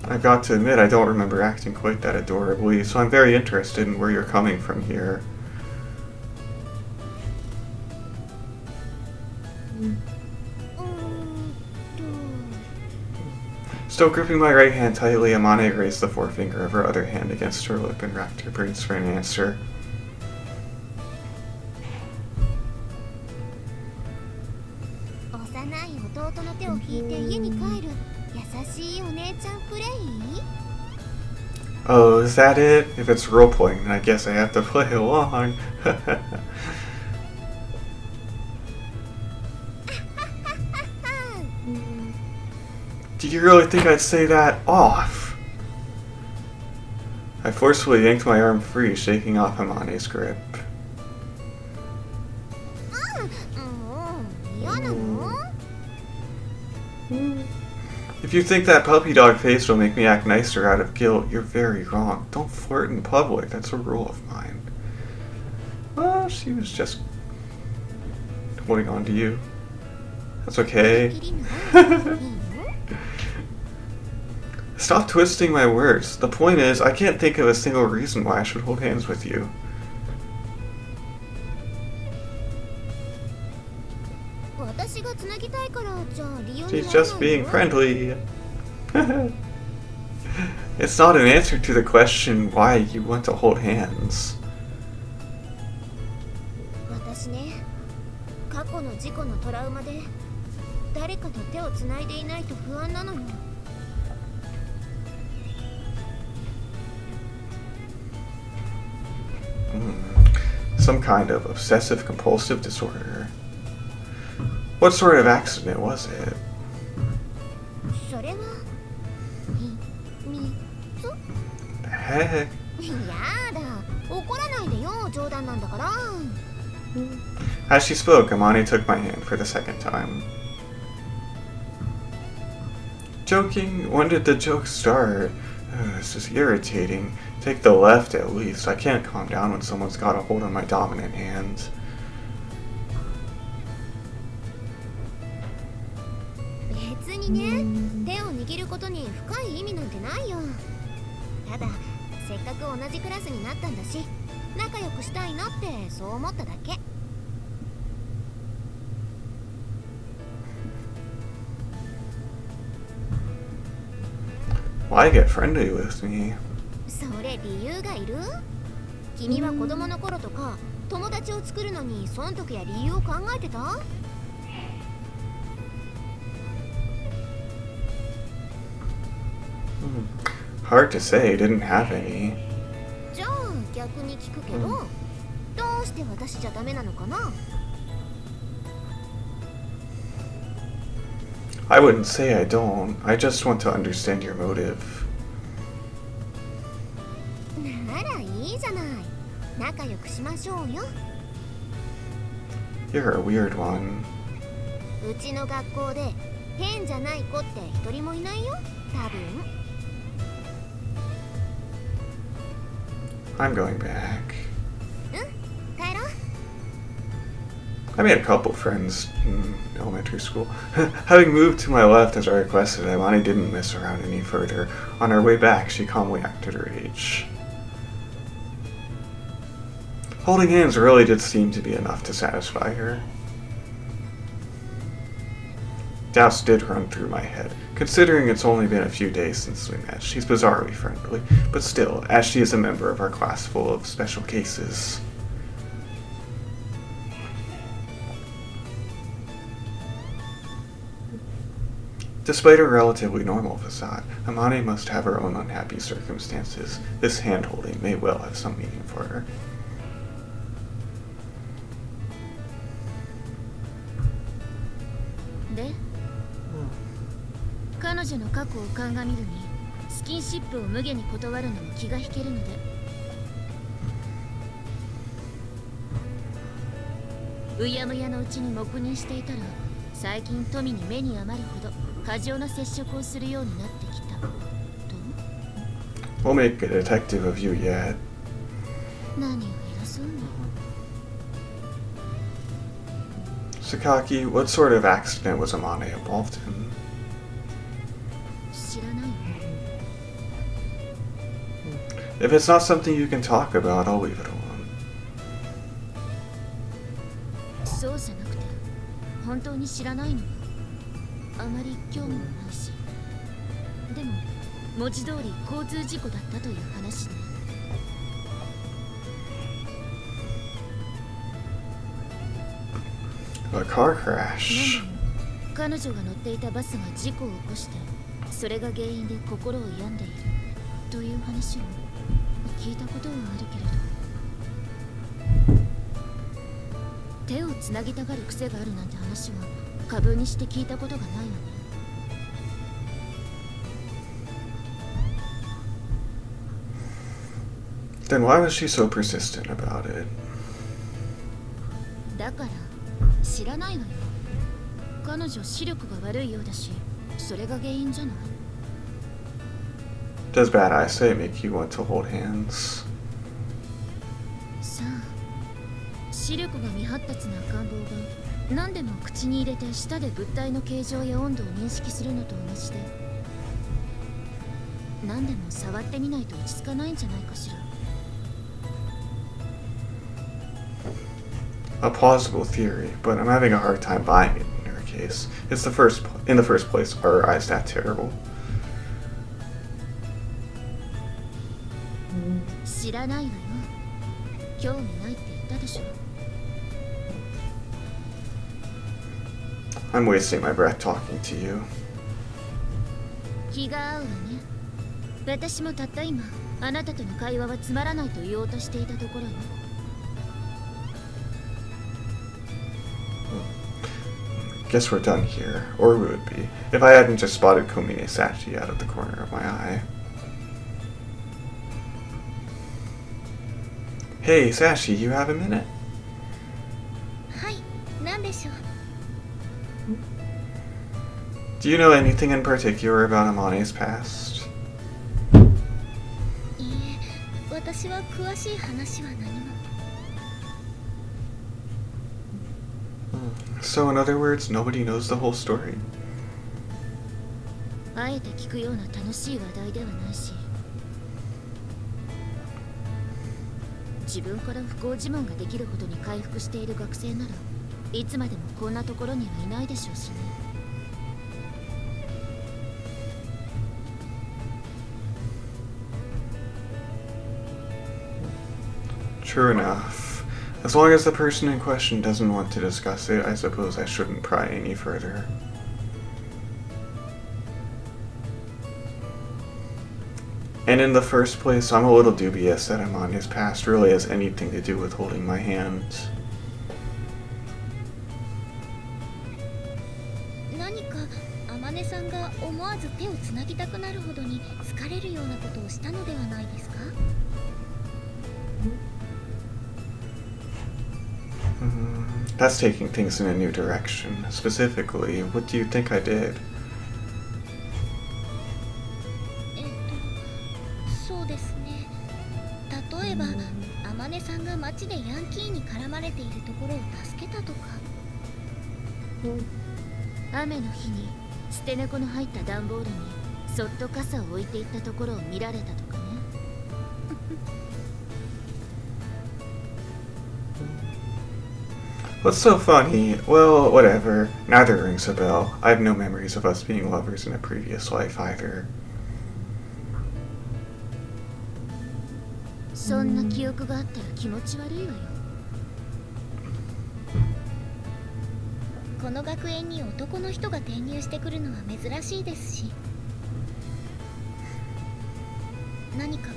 I've got to admit I don't remember acting quite that adorably, so I'm very interested in where you're coming from here. Still gripping my right hand tightly, Amane raised the forefinger of her other hand against her lip and racked her brains for an answer. 幼い弟の手を引いて家に帰る優しいお姉ちゃんプレイ Oh, is that it? If it's role-playing, then I guess I have to play along. Did you really think I'd say that? Off! I forcefully yanked my arm free, shaking off Amane's grip. If you think that puppy dog face will make me act nicer out of guilt, you're very wrong. Don't flirt in public, that's a rule of mine. Well, she was just holding on to you. That's okay. Stop twisting my words. The point is, I can't think of a single reason why I should hold hands with you. She's just being friendly. It's not an answer to the question why you want to hold hands. Some kind of obsessive-compulsive disorder. What sort of accident was it? The heck? As she spoke, Amane took my hand for the second time. Joking? When did the joke start? This is irritating. Take the left at least. I can't calm down when someone's got a hold on my dominant hand. Why get friendly with me? Hard to say, didn't have any. I wouldn't say I don't. I just want to understand your motive. You're a weird one. I'm going back. I made a couple friends in elementary school. Having moved to my left as I requested, Amane didn't mess around any further. On our way back, she calmly acted her age. Holding hands really did seem to be enough to satisfy her. Doubts did run through my head. Considering it's only been a few days since we met, she's bizarrely friendly, but still, as she is a member of our class full of special cases. Despite her relatively normal facade, Amane must have her own unhappy circumstances. This hand-holding may well have some meaning for her. We'll make a detective of you yet. Sakaki, what sort of accident was Amane involved in? If it's not something you can talk about, I'll leave it alone. でも文字通り交通事故だったという話ね。A car crash. 彼女が乗っていたバスが事故を起こして、それが原因で心を病んでいるという話を聞いたことはあるけれど、手をつなぎたがる癖があるなんて話は株にして聞いたことがないわね。Then why was she so persistent about it? だから知らないわよ。彼女視力が悪いようだし、それが原因じゃない？ Does bad eyesight make you want to hold hands? さあ、視力が未発達な赤ん坊が何でも口に入れて舌で物体の形状や温度を認識するのと同じで、何でも触ってみないと落ち着かないんじゃないかしら。A plausible theory, but I'm having a hard time buying it in her case. It's in the first place, are her eyes that terrible? 知らないわよ。興味ないって言ったでしょ。I'm wasting my breath talking to you. 気が合うわね。私もたった今、あなたとの会話はつまらないと言おうとしていたところよ。Guess we're done here, or we would be, if I hadn't just spotted Komine Sachi out of the corner of my eye. Hey, Sachi, you have a minute? はい、何でしょう。 Do you know anything in particular about Amane's past? いいえ、私は詳しい話は何も。 So in other words, nobody knows the whole story? あえて聞くような楽しい話題ではないし、自分から不幸自慢ができるほどに回復している学生ならいつまでもこんなところにはいないでしょうしね。True enough. As long as the person in question doesn't want to discuss it, I suppose I shouldn't pry any further. And in the first place, I'm a little dubious that Amane's past really has anything to do with holding my hand. 何か天音さんが思わず手をつなぎたくなるほどに好かれるようなことをしたのではないですか？ That's taking things in a new direction. Specifically, what do you think I did? そうですね。例えば、天音さんが街でヤンキーに絡まれているところを助けたとか。雨の日に捨て猫の入った段ボールにそっと傘を置いていったところを見られたとかね。What's so funny? Well, whatever. Neither rings a bell. I have no memories of us being lovers in a previous life either. そんな記憶があったら気持ち悪いわよ。この学園に男の人が転入してくるのは珍しいですし、何かこ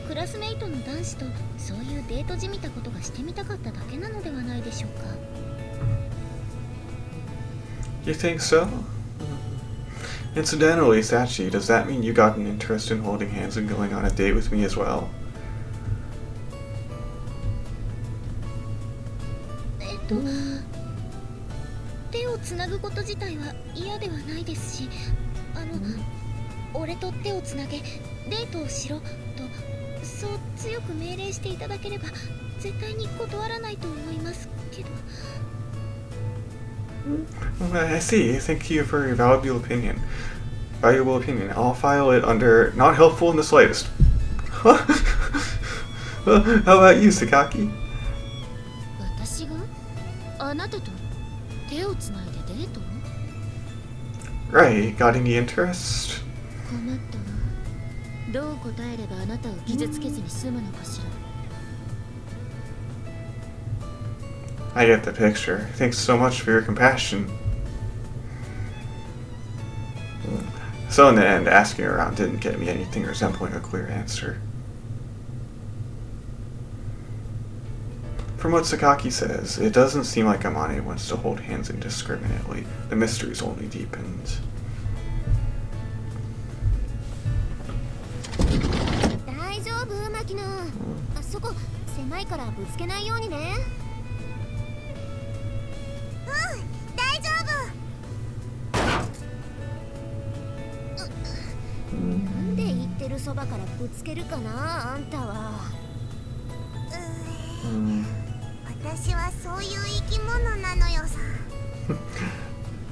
うクラスメイトの男子とそういうデートじみたことがしてみたかっただけなのではないでしょうか。 You think so? Incidentally, Sachi, does that mean you got an interest in holding hands and going on a date with me as well? 手をつなぐこと自体は嫌ではないですし、俺と手をつなげデートをしろとそう強く命令していただければ絶対に断らないと思いますけど。 I see. Thank you for your valuable opinion. I'll file it under not helpful in the slightest. Well, how about you, Sakaki? 私があなたと手をつないでデート？ Right. Got any interest? 困ったわ。どう答えればあなたを傷つけずに済むのかしら。I get the picture. Thanks so much for your compassion. So in the end, asking around didn't get me anything resembling a clear answer. From what Sakaki says, it doesn't seem like Amane wants to hold hands indiscriminately. The mystery's only deepened. 大丈夫、マキナ。あそこ狭いからぶつけないようにね。大丈なんで言ってるそばからぶつけるかな、あんたは。私はそういう生き物なのよさ。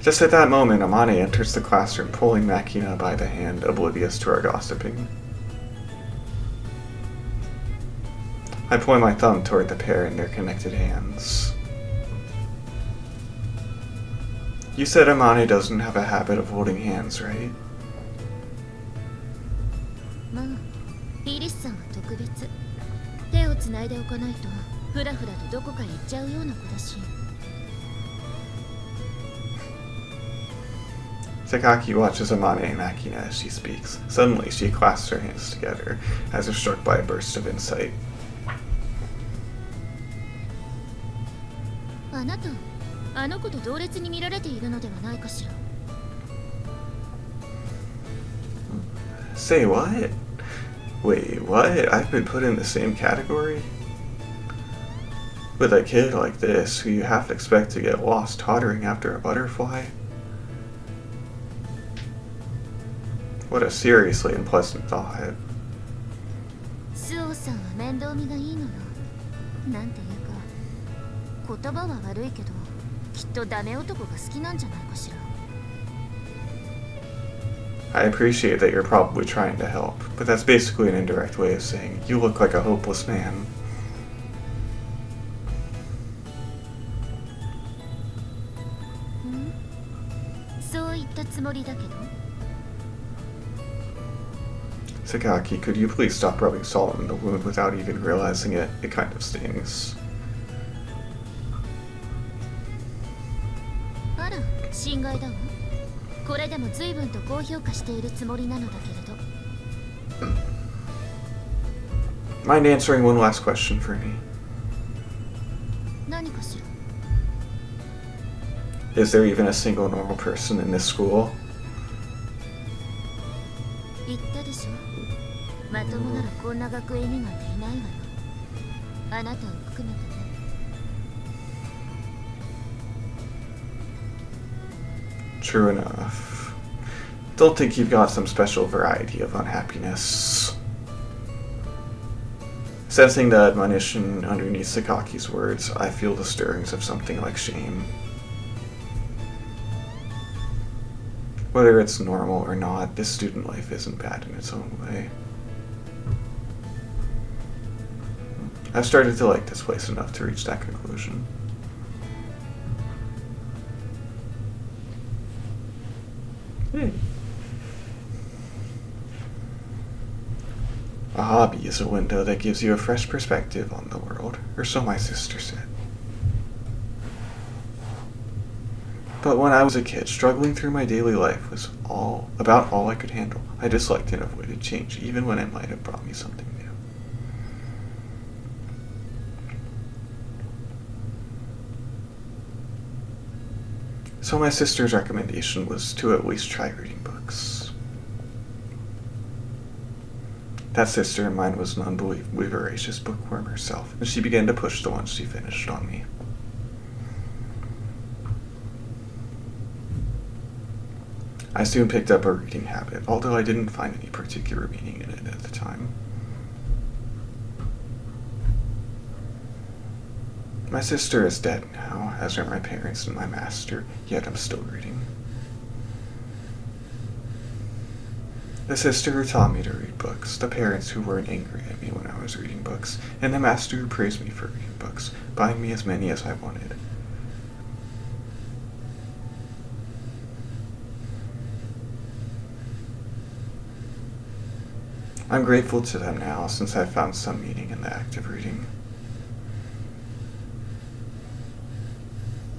Just at that moment, Amane enters the classroom, pulling Makina by the hand, oblivious to our gossiping. I point my thumb toward the pair in their connected hands. You said Amane doesn't have a habit of holding hands, right? まあ、イリスさんは特別。手をつないでおかないとフラフラとどこかへ行っちゃうような子だし。Sakaki watches Amane and Makina as she speaks. Suddenly, she clasps her hands together, as if struck by a burst of insight. あなた、あの子と同列に見られているのではないかしら。Say what? Wait, what? I've been put in the same category? With a kid like this, who you have to expect to get lost tottering after a butterfly? What a seriously unpleasant thought. スオさんは面倒見がいいのよ。なんていうか、言葉は悪いけど、きっとダメ男が好きなんじゃないかしら。I appreciate that you're probably trying to help, but that's basically an indirect way of saying, you look like a hopeless man. そう言ったつもりだけど。Sakaki, could you please stop rubbing salt in the wound without even realizing it? It kind of stings. あら、心外だわ。これでも随分と高評価しているつもりなのだけれど。Mind answering one last question for me? 何かしら。Is there even a single normal person in this school? 言ったでしょ。まともならこんな学園になんていないわよ。あなたを含めてね。True enough. Don't think you've got some special variety of unhappiness. Sensing the admonition underneath Sakaki's words, I feel the stirrings of something like shame. Whether it's normal or not, this student life isn't bad in its own way. I've started to like this place enough to reach that conclusion. Hey. A hobby is a window that gives you a fresh perspective on the world, or so my sister said. But when I was a kid, struggling through my daily life was about all I could handle. I disliked and avoided change, even when it might have brought me something new. So my sister's recommendation was to at least try reading books. That sister of mine was an unbelievably voracious bookworm herself, and she began to push the ones she finished on me. I soon picked up a reading habit, although I didn't find any particular meaning in it at the time. My sister is dead now, as are my parents and my master, yet I'm still reading. The sister who taught me to read books, the parents who weren't angry at me when I was reading books, and the master who praised me for reading books, buying me as many as I wanted. I'm grateful to them now since I've found some meaning in the act of reading.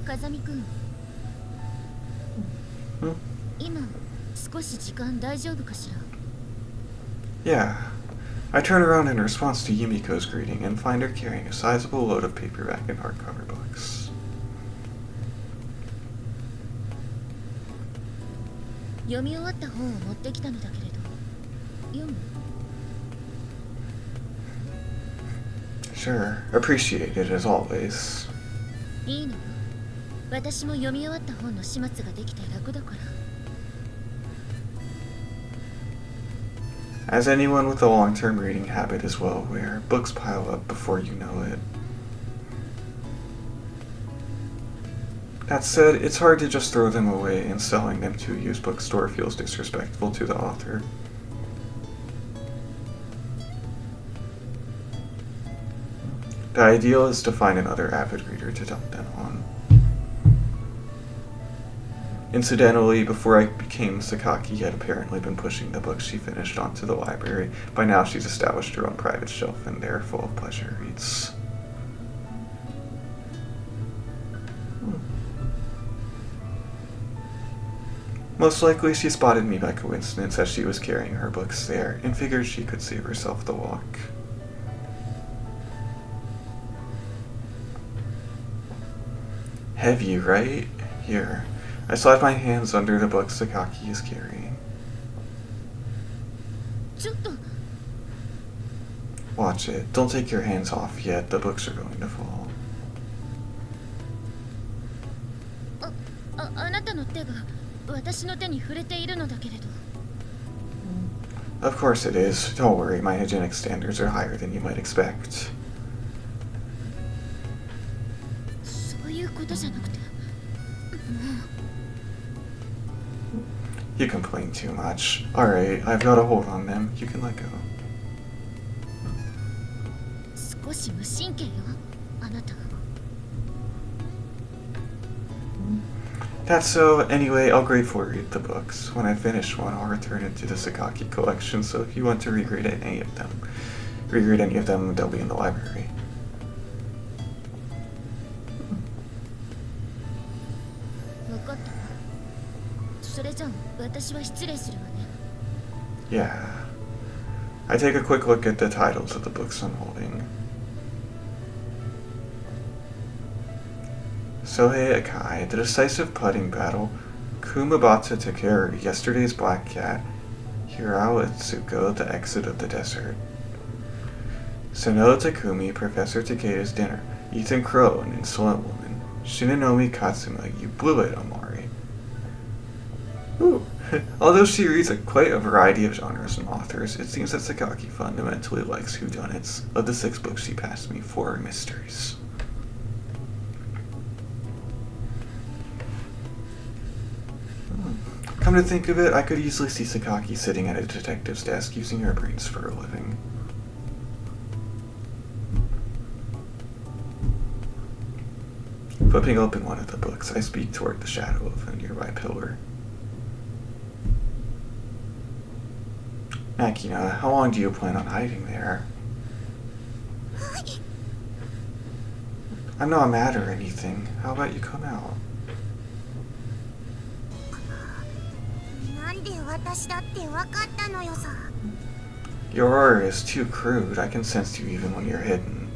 風見くん、 Hmm? 今少し時間大丈夫かしら？ Yeah. I turn around in response to Yumiko's greeting and find her carrying a sizable load of paperback and hardcover books. 読み終わった本を持ってきたのだけれど、読む？ Sure. Appreciate it as always. いいの？私も読み終わった本の始末ができて楽だから。 As anyone with a long-term reading habit is well aware, books pile up before you know it. That said, it's hard to just throw them away, and selling them to a used bookstore feels disrespectful to the author. The ideal is to find another avid reader to dump them on. Incidentally, before I became Sakaki had apparently been pushing the books she finished onto the library. By now she's established her own private shelf and they're full of pleasure reads. Most likely she spotted me by coincidence as she was carrying her books there and figured she could save herself the walk. Heavy, right? Here. I slide my hands under the book Sakaki is carrying. Watch it. Don't take your hands off yet. The books are going to fall. あなたの手が私の手に触れているのだけれど。 Of course it is. Don't worry, my hygienic standards are higher than you might expect. そういうことじゃなくて。 You complain too much. Alright, I've got a hold on them. You can let go. 少し無神経よ、あなた。 That's so. Anyway, I'll gratefully read the books. When I finish one, I'll return it to the Sakaki collection, so if you want to reread any of them, they'll be in the library. 分かったわ。それじゃあ私は失礼するわね。 Yeah. I take a quick look at the titles of the books I'm holding. Sohei Akai, The Decisive Putting Battle, Kumabata Takeru, Yesterday's Black Cat, Hirao Itsuko, The Exit of the Desert. Sonoe Takumi, Professor Takeda's Dinner, Ethan Crow, An Insolent Woman, Shinanomi Katsuma, You Blew It, Omari. Ooh. Although she reads quite a variety of genres and authors, it seems that Sakaki fundamentally likes whodunits. Of the 6 books she passed me, 4 are mysteries. Come to think of it, I could easily see Sakaki sitting at a detective's desk using her brains for a living. Flipping open one of the books, I speak toward the shadow of a nearby pillar. Makina, how long do you plan on hiding there? I'm not mad or anything. How about you come out? Your aura is too crude. I can sense you even when you're hidden.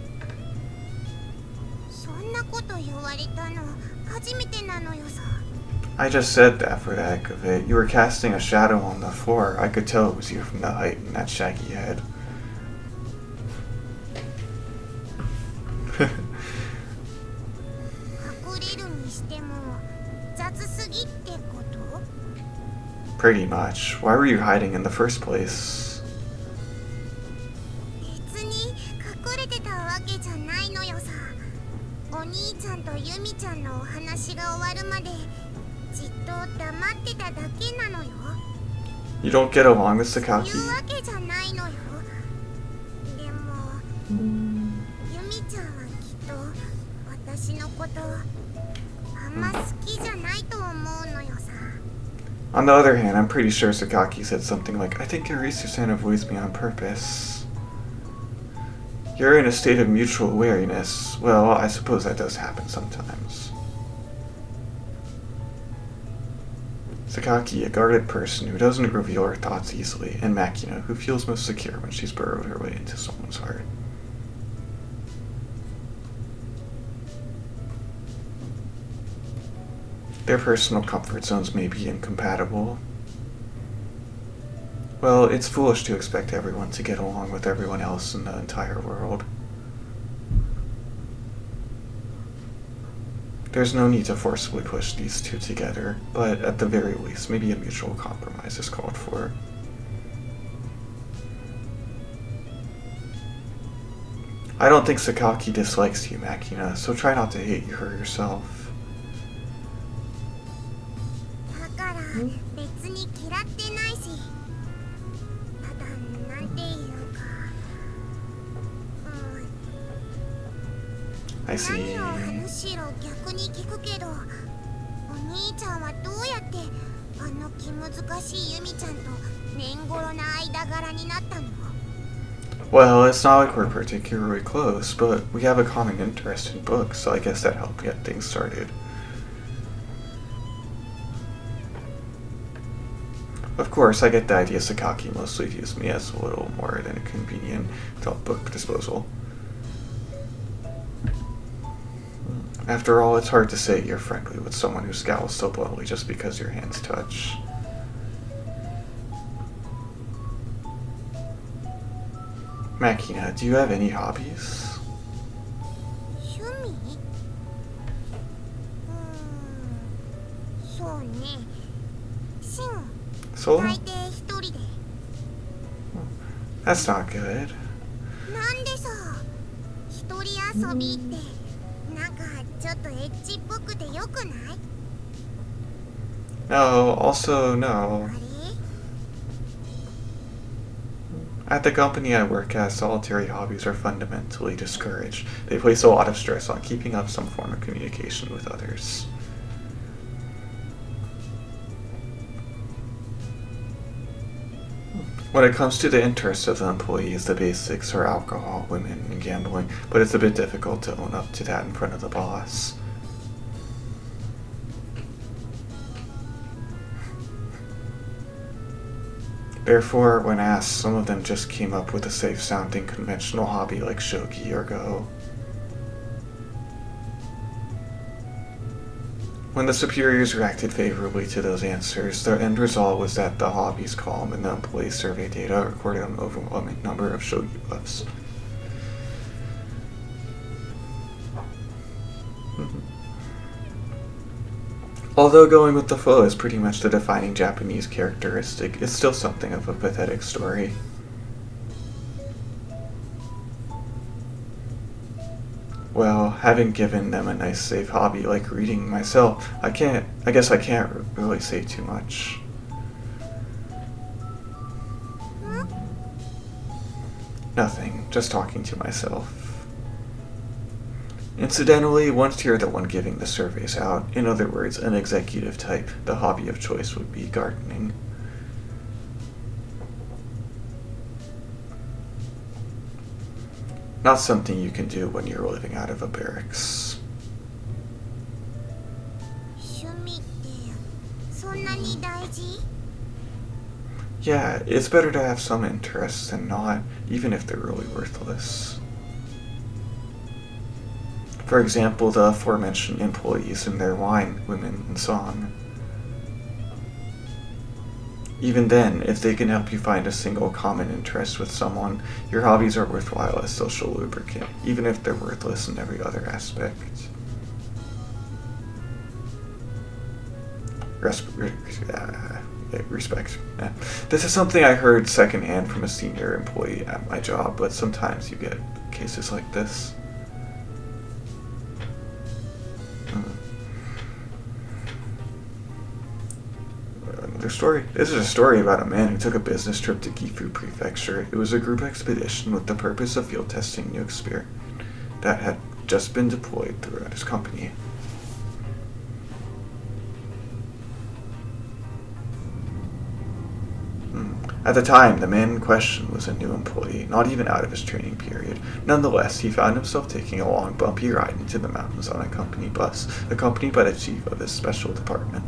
I just said that for the heck of it. You were casting a shadow on the floor. I could tell it was you from the height in that shaggy head. Pretty much. Why were you hiding in the first place? You don't get along with Sakaki? On the other hand, I'm pretty sure Sakaki said something like, I think Arisu-san avoids me on purpose. You're in a state of mutual wariness. Well, I suppose that does happen sometimes. Sakaki, a guarded person who doesn't reveal her thoughts easily, and Makina, who feels most secure when she's burrowed her way into someone's heart. Their personal comfort zones may be incompatible. Well, it's foolish to expect everyone to get along with everyone else in the entire world. There's no need to forcibly push these two together, but at the very least, maybe a mutual compromise is called for. I don't think Sakaki dislikes you, Makina, so try not to hate her yourself. だから別に嫌ってないし、ただなんていうか、I see. 何を話ろ逆に聞くけど、お兄ちゃんはどうやってあの気難しいユミちゃんと年頃な間柄になったの？ Well, it's not like we're particularly close, but we have a common interest in books, so I guess that helped get things started. Of course, I get the idea Sakaki mostly views me as a little more than a convenient book disposal. After all, it's hard to say you're friendly with someone who scowls so bluntly just because your hands touch. Makina, do you have any hobbies? 趣味？そうね。シン、 Solo? 大抵一人で。 That's not good. なんでさ、一人遊びってなんかちょっとエッチっぽくてよくない？ No, also no. あれ？ At the company I work at, solitary hobbies are fundamentally discouraged. They place a lot of stress on keeping up some form of communication with others. When it comes to the interests of the employees, the basics are alcohol, women, and gambling, but it's a bit difficult to own up to that in front of the boss. Therefore, when asked, some of them just came up with a safe-sounding conventional hobby like shogi or go. When the superiors reacted favorably to those answers, the end result was that the hobbies column in the employee survey data recorded an overwhelming number of shogi buffs. Although going with the flow is pretty much the defining Japanese characteristic, it's still something of a pathetic story. Well, having given them a nice safe hobby like reading myself, I guess I can't really say too much. Nothing, just talking to myself. Incidentally, once you're the one giving the surveys out, in other words, an executive type, the hobby of choice would be gardening. Not something you can do when you're living out of a barracks. 趣味ってそんなに大事？ Yeah, it's better to have some interests than not, even if they're really worthless. For example, the aforementioned employees and their wine, women, and song. Even then, if they can help you find a single common interest with someone, your hobbies are worthwhile as social lubricant, even if they're worthless in every other aspect. Respect. Yeah. This is something I heard secondhand from a senior employee at my job, but sometimes you get cases like this. Another story. This is a story about a man who took a business trip to Gifu Prefecture. It was a group expedition with the purpose of field testing a new experiment that had just been deployed throughout his company. At the time, the man in question was a new employee, not even out of his training period. Nonetheless, he found himself taking a long, bumpy ride into the mountains on a company bus, accompanied by the chief of his special department.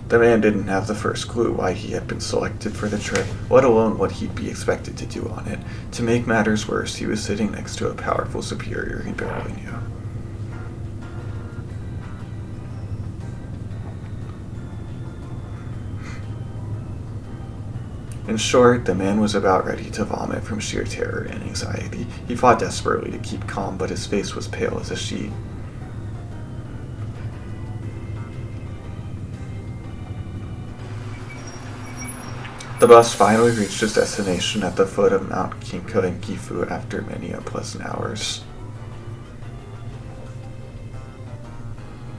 The man didn't have the first clue why he had been selected for the trip, let alone what he'd be expected to do on it. To make matters worse, he was sitting next to a powerful superior he barely knew. In short, the man was about ready to vomit from sheer terror and anxiety. He fought desperately to keep calm, but his face was pale as a sheet. The bus finally reached its destination at the foot of Mount Kinka in Gifu after many unpleasant hours.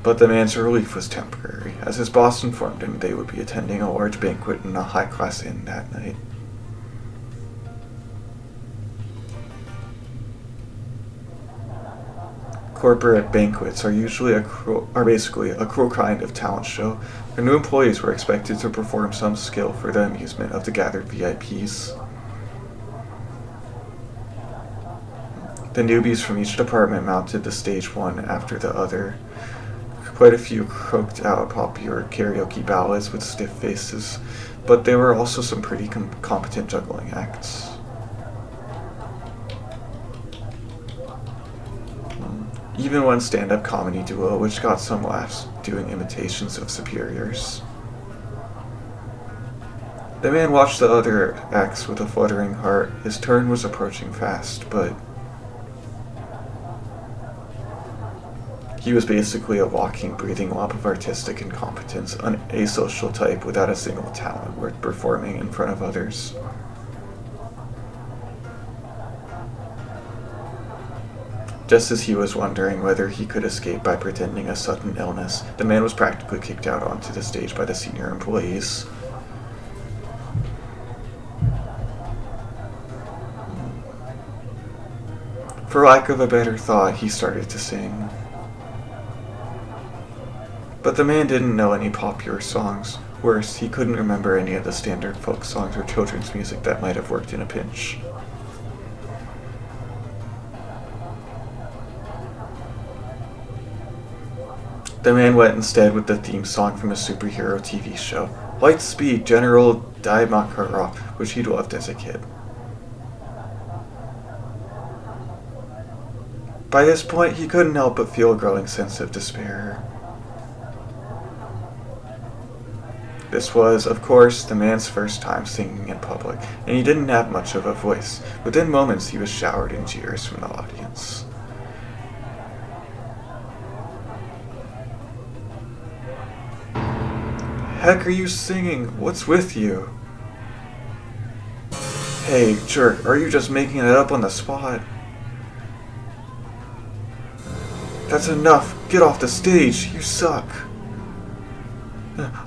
But the man's relief was temporary, as his boss informed him they would be attending a large banquet in a high-class inn that night. Corporate banquets are usually basically a cruel kind of talent show, where new employees were expected to perform some skill for the amusement of the gathered VIPs. The newbies from each department mounted the stage one after the other. Quite a few croaked out popular karaoke ballads with stiff faces, but there were also some pretty competent juggling acts. Even one stand-up comedy duo, which got some laughs doing imitations of superiors. The man watched the other acts with a fluttering heart. His turn was approaching fast, but he was basically a walking, breathing lump of artistic incompetence, an asocial type without a single talent worth performing in front of others. Just as he was wondering whether he could escape by pretending a sudden illness, the man was practically kicked out onto the stage by the senior employees. For lack of a better thought, he started to sing. But the man didn't know any popular songs. Worse, he couldn't remember any of the standard folk songs or children's music that might have worked in a pinch. The man went instead with the theme song from a superhero TV show, Lightspeed General Dai Makarov, which he'd loved as a kid. By this point, he couldn't help but feel a growing sense of despair. This was, of course, the man's first time singing in public, and he didn't have much of a voice. Within moments, he was showered in jeers from the audience. Heck are you singing? What's with you? Hey, jerk, are you just making it up on the spot? That's enough. Get off the stage. You suck.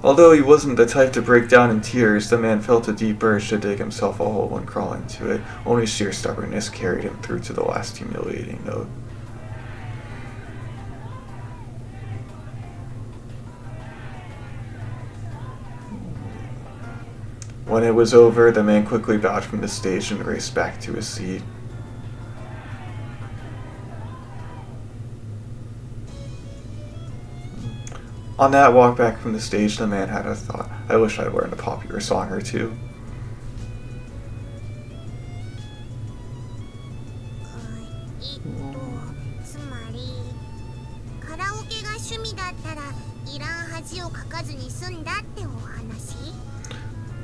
Although he wasn't the type to break down in tears, the man felt a deep urge to dig himself a hole and crawl into it. Only sheer stubbornness carried him through to the last humiliating note. When it was over, the man quickly bowed from the stage and raced back to his seat. On that walk back from the stage, the man had a thought. I wish I'd learned a popular song or two.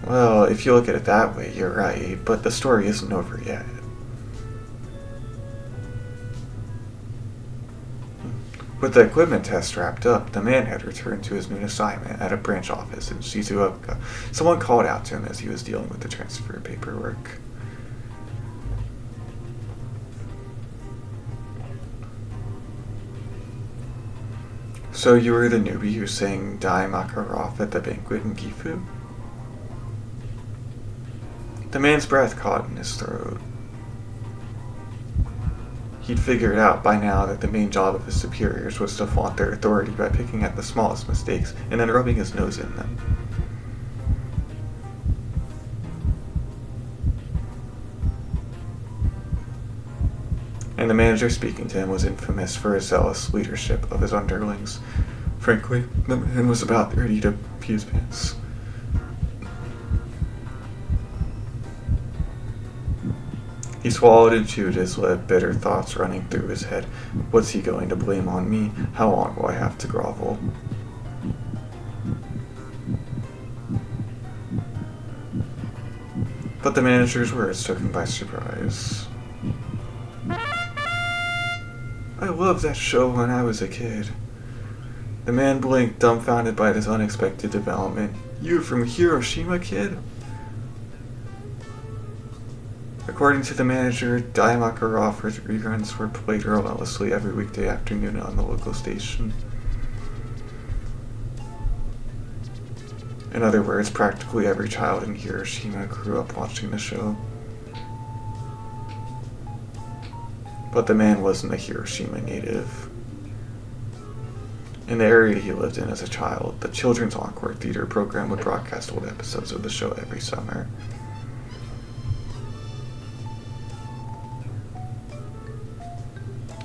Well, if you look at it that way, you're right, but the story isn't over yet. With the equipment test wrapped up, the man had returned to his noon assignment at a branch office in Shizuoka. Someone called out to him as he was dealing with the transfer paperwork. So you were the newbie who sang Dai Makarov at the banquet in Gifu? The man's breath caught in his throat. He'd figured out by now that the main job of his superiors was to flaunt their authority by picking at the smallest mistakes and then rubbing his nose in them. And the manager speaking to him was infamous for his zealous leadership of his underlings. Frankly, the man was about ready to pee his pants. He swallowed and chewed his lip, bitter thoughts running through his head. What's he going to blame on me? How long will I have to grovel? But the manager's words took him by surprise. I loved that show when I was a kid. The man blinked, dumbfounded by this unexpected development. You from Hiroshima, kid? According to the manager, Daimakarov reruns were played relentlessly every weekday afternoon on the local station. In other words, practically every child in Hiroshima grew up watching the show. But the man wasn't a Hiroshima native. In the area he lived in as a child, the Children's Encore Theater program would broadcast old episodes of the show every summer.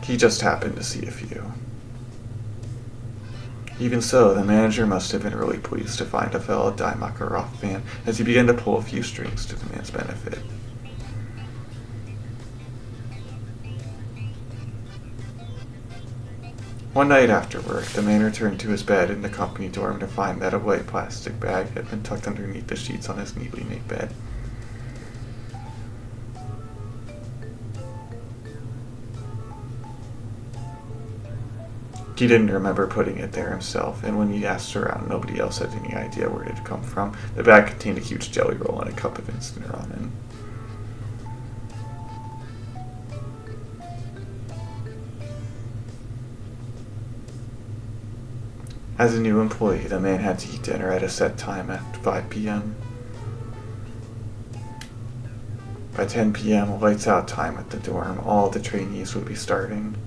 He just happened to see a few. Even so, the manager must have been really pleased to find a fellow Daimakarov fan as he began to pull a few strings to the man's benefit. One night after work, the man returned to his bed in the company dorm to find that a white plastic bag had been tucked underneath the sheets on his neatly made bed. He didn't remember putting it there himself, and when he asked around, nobody else had any idea where it had come from. The bag contained a huge jelly roll and a cup of instant ramen. As a new employee, the man had to eat dinner at a set time at 5 p.m. By 10 p.m., lights out time at the dorm, all the trainees would be starting.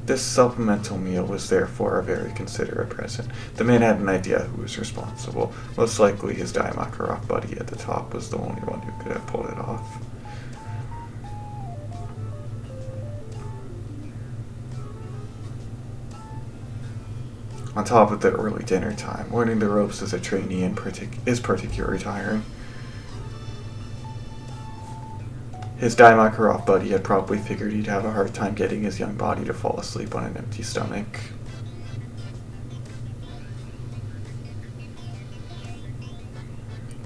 This supplemental meal was therefore a very considerate present. The man had an idea who was responsible. Most likely his Daimakarov buddy at the top was the only one who could have pulled it off. On top of the early dinner time, learning the ropes as a trainee is particularly tiring. His Daimakarov buddy had probably figured he'd have a hard time getting his young body to fall asleep on an empty stomach.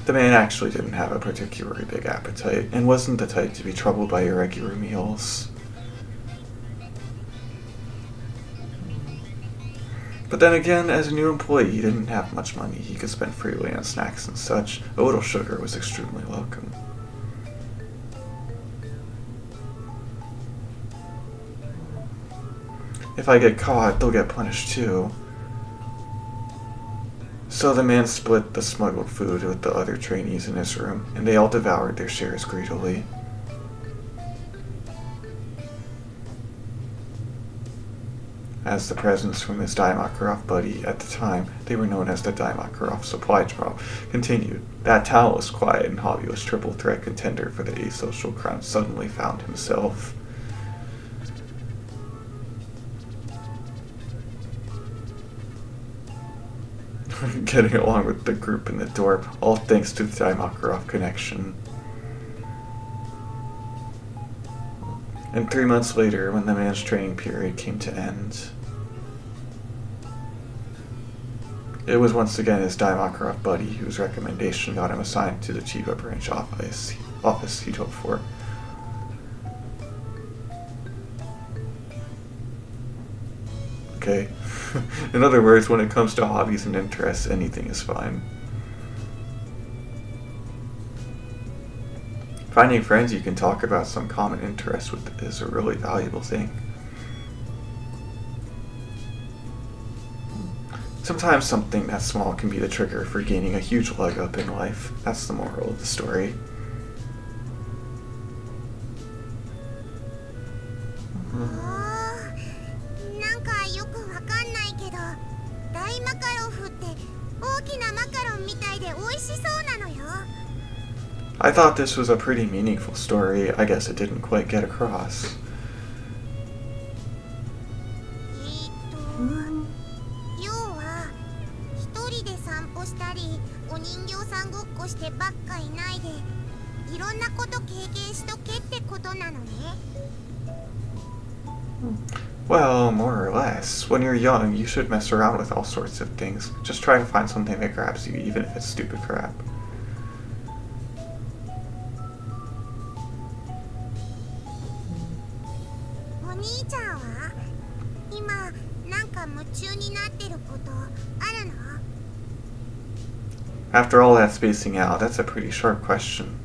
The man actually didn't have a particularly big appetite, and wasn't the type to be troubled by irregular meals. But then again, as a new employee, he didn't have much money he could spend freely on snacks and such. A little sugar was extremely welcome. If I get caught, they'll get punished too. So the man split the smuggled food with the other trainees in his room, and they all devoured their shares greedily. As the presents from his Daimakarov buddy at the time, they were known as the Daimakarov supply drop, continued, that talentless, quiet, and hobbyish triple threat contender for the asocial crowd suddenly found himself. Getting along with the group in the dorm, all thanks to the Daimakarov connection. And 3 months later, when the man's training period came to end, it was once again his Daimakarov buddy whose recommendation got him assigned to the Chiba branch office he'd hoped for. Okay. In other words, when it comes to hobbies and interests, anything is fine. Finding friends you can talk about some common interest with is a really valuable thing. Sometimes something that small can be the trigger for gaining a huge leg up in life. That's the moral of the story. イマカロフって大きなマカロンみたいで美味しそうなのよ。 I thought this was a pretty meaningful story. I guess it didn't quite get across. 要は一人で散歩したりお人形さんごっこしてばっかいないでいろんなこと経験しとけってことなのね。 Well, more or less. When you're young, you should mess around with all sorts of things. Just try to find something that grabs you, even if it's stupid crap. お兄ちゃんは今なんか夢中になってることあるの？ After all that spacing out, that's a pretty sharp question.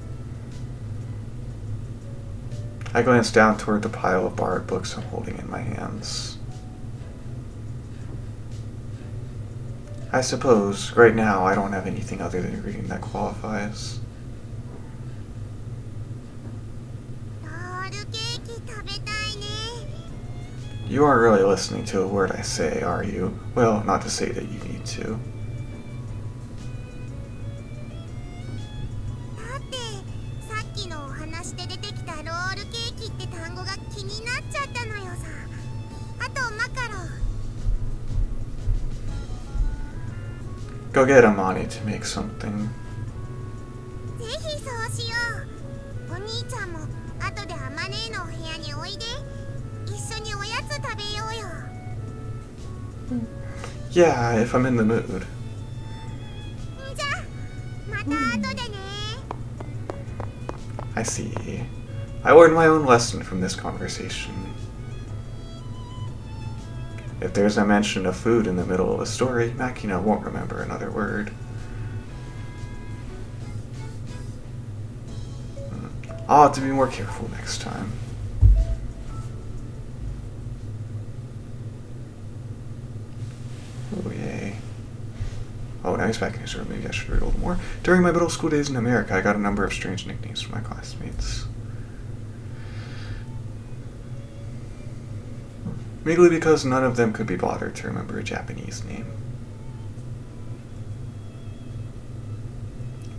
I glanced down toward the pile of borrowed books I'm holding in my hands. I suppose, right now, I don't have anything other than reading that qualifies. ロールケーキ食べたいね。 You aren't really listening to a word I say, are you? Well, not to say that you need to. だってさっきのお話で出てきたロールケーキって単語が気になっちゃったのよさ。あとマカロン。 Go get Amane to make something. ぜひそうしよう。お兄ちゃんも後でアマネーのお部屋においで。一緒におやつ食べようよ。 Yeah, if I'm in the mood. じゃあまた後でね。 I see. I learned my own lesson from this conversation. If there's a mention of food in the middle of a story, Makina won't remember another word. I'll have to be more careful next time. Oh, yay. Oh, now he's back in his room. Maybe I should read a little more. During my middle school days in America, I got a number of strange nicknames from my classmates. Mainly because none of them could be bothered to remember a Japanese name.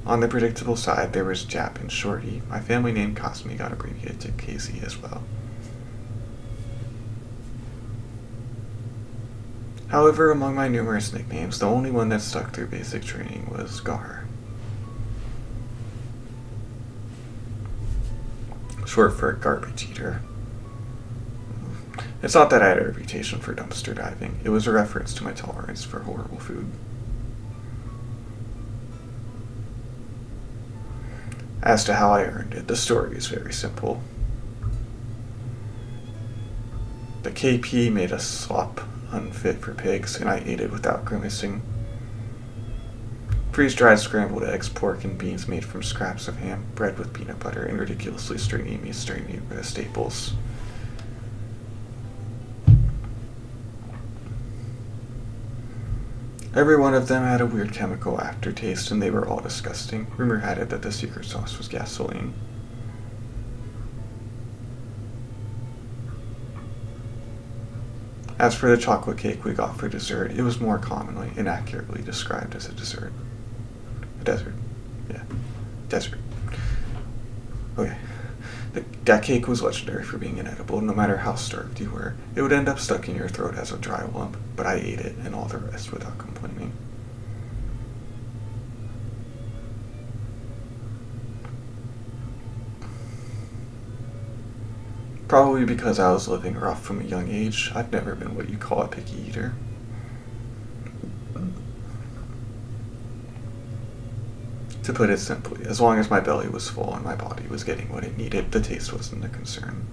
On the predictable side, there was Jap and Shorty. My family name Kasumi got abbreviated to KZ as well. However, among my numerous nicknames, the only one that stuck through basic training was Gar. Short for garbage eater. It's not that I had a reputation for dumpster diving. It was a reference to my tolerance for horrible food. As to how I earned it, the story is very simple. The KP made a slop unfit for pigs, and I ate it without grimacing. Freeze-dried scrambled eggs, pork, and beans made from scraps of ham, bread with peanut butter, and ridiculously stringy meat were the staples. Every one of them had a weird chemical aftertaste, and they were all disgusting. Rumor had it that the secret sauce was gasoline. As for the chocolate cake we got for dessert, it was more commonly, inaccurately described as a dessert. A desert. Yeah. Desert. Okay. That cake was legendary for being inedible. No matter how starved you were, it would end up stuck in your throat as a dry lump, but I ate it and all the rest without complaining. Probably because I was living rough from a young age, I've never been what you call a picky eater. To put it simply, as long as my belly was full and my body was getting what it needed, the taste wasn't a concern.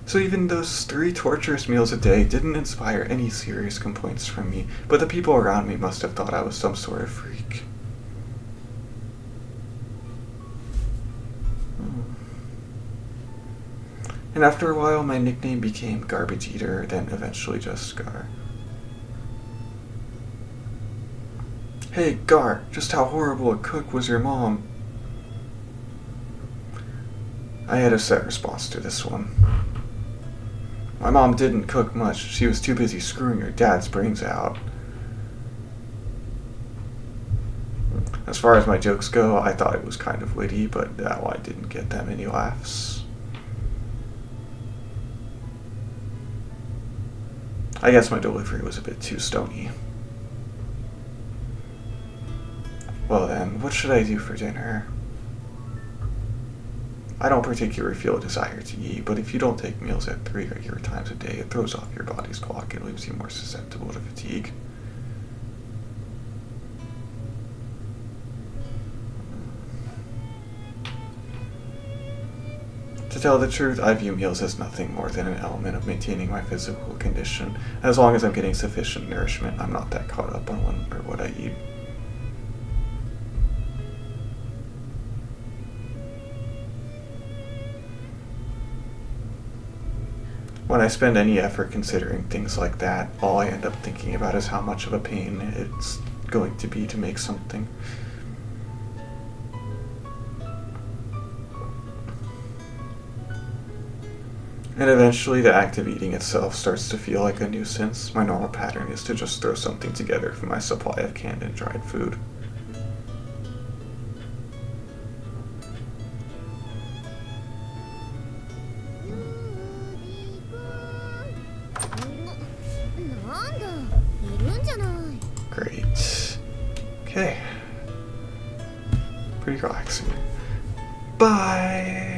So even those 3 torturous meals a day didn't inspire any serious complaints from me, but the people around me must have thought I was some sort of freak. And after a while, my nickname became Garbage Eater, then eventually just Gar. Hey, Gar, just how horrible a cook was your mom? I had a set response to this one. My mom didn't cook much. She was too busy screwing her dad's brains out. As far as my jokes go, I thought it was kind of witty, but now I didn't get that many laughs. I guess my delivery was a bit too stony. Well then, what should I do for dinner? I don't particularly feel a desire to eat, but if you don't take meals at 3 regular times a day, it throws off your body's clock and leaves you more susceptible to fatigue. To tell the truth, I view meals as nothing more than an element of maintaining my physical condition. As long as I'm getting sufficient nourishment, I'm not that caught up on when or what I eat. When I spend any effort considering things like that, all I end up thinking about is how much of a pain it's going to be to make something. And eventually the act of eating itself starts to feel like a nuisance. My normal pattern is to just throw something together from my supply of canned and dried food. Great. Okay. Pretty relaxing. Bye!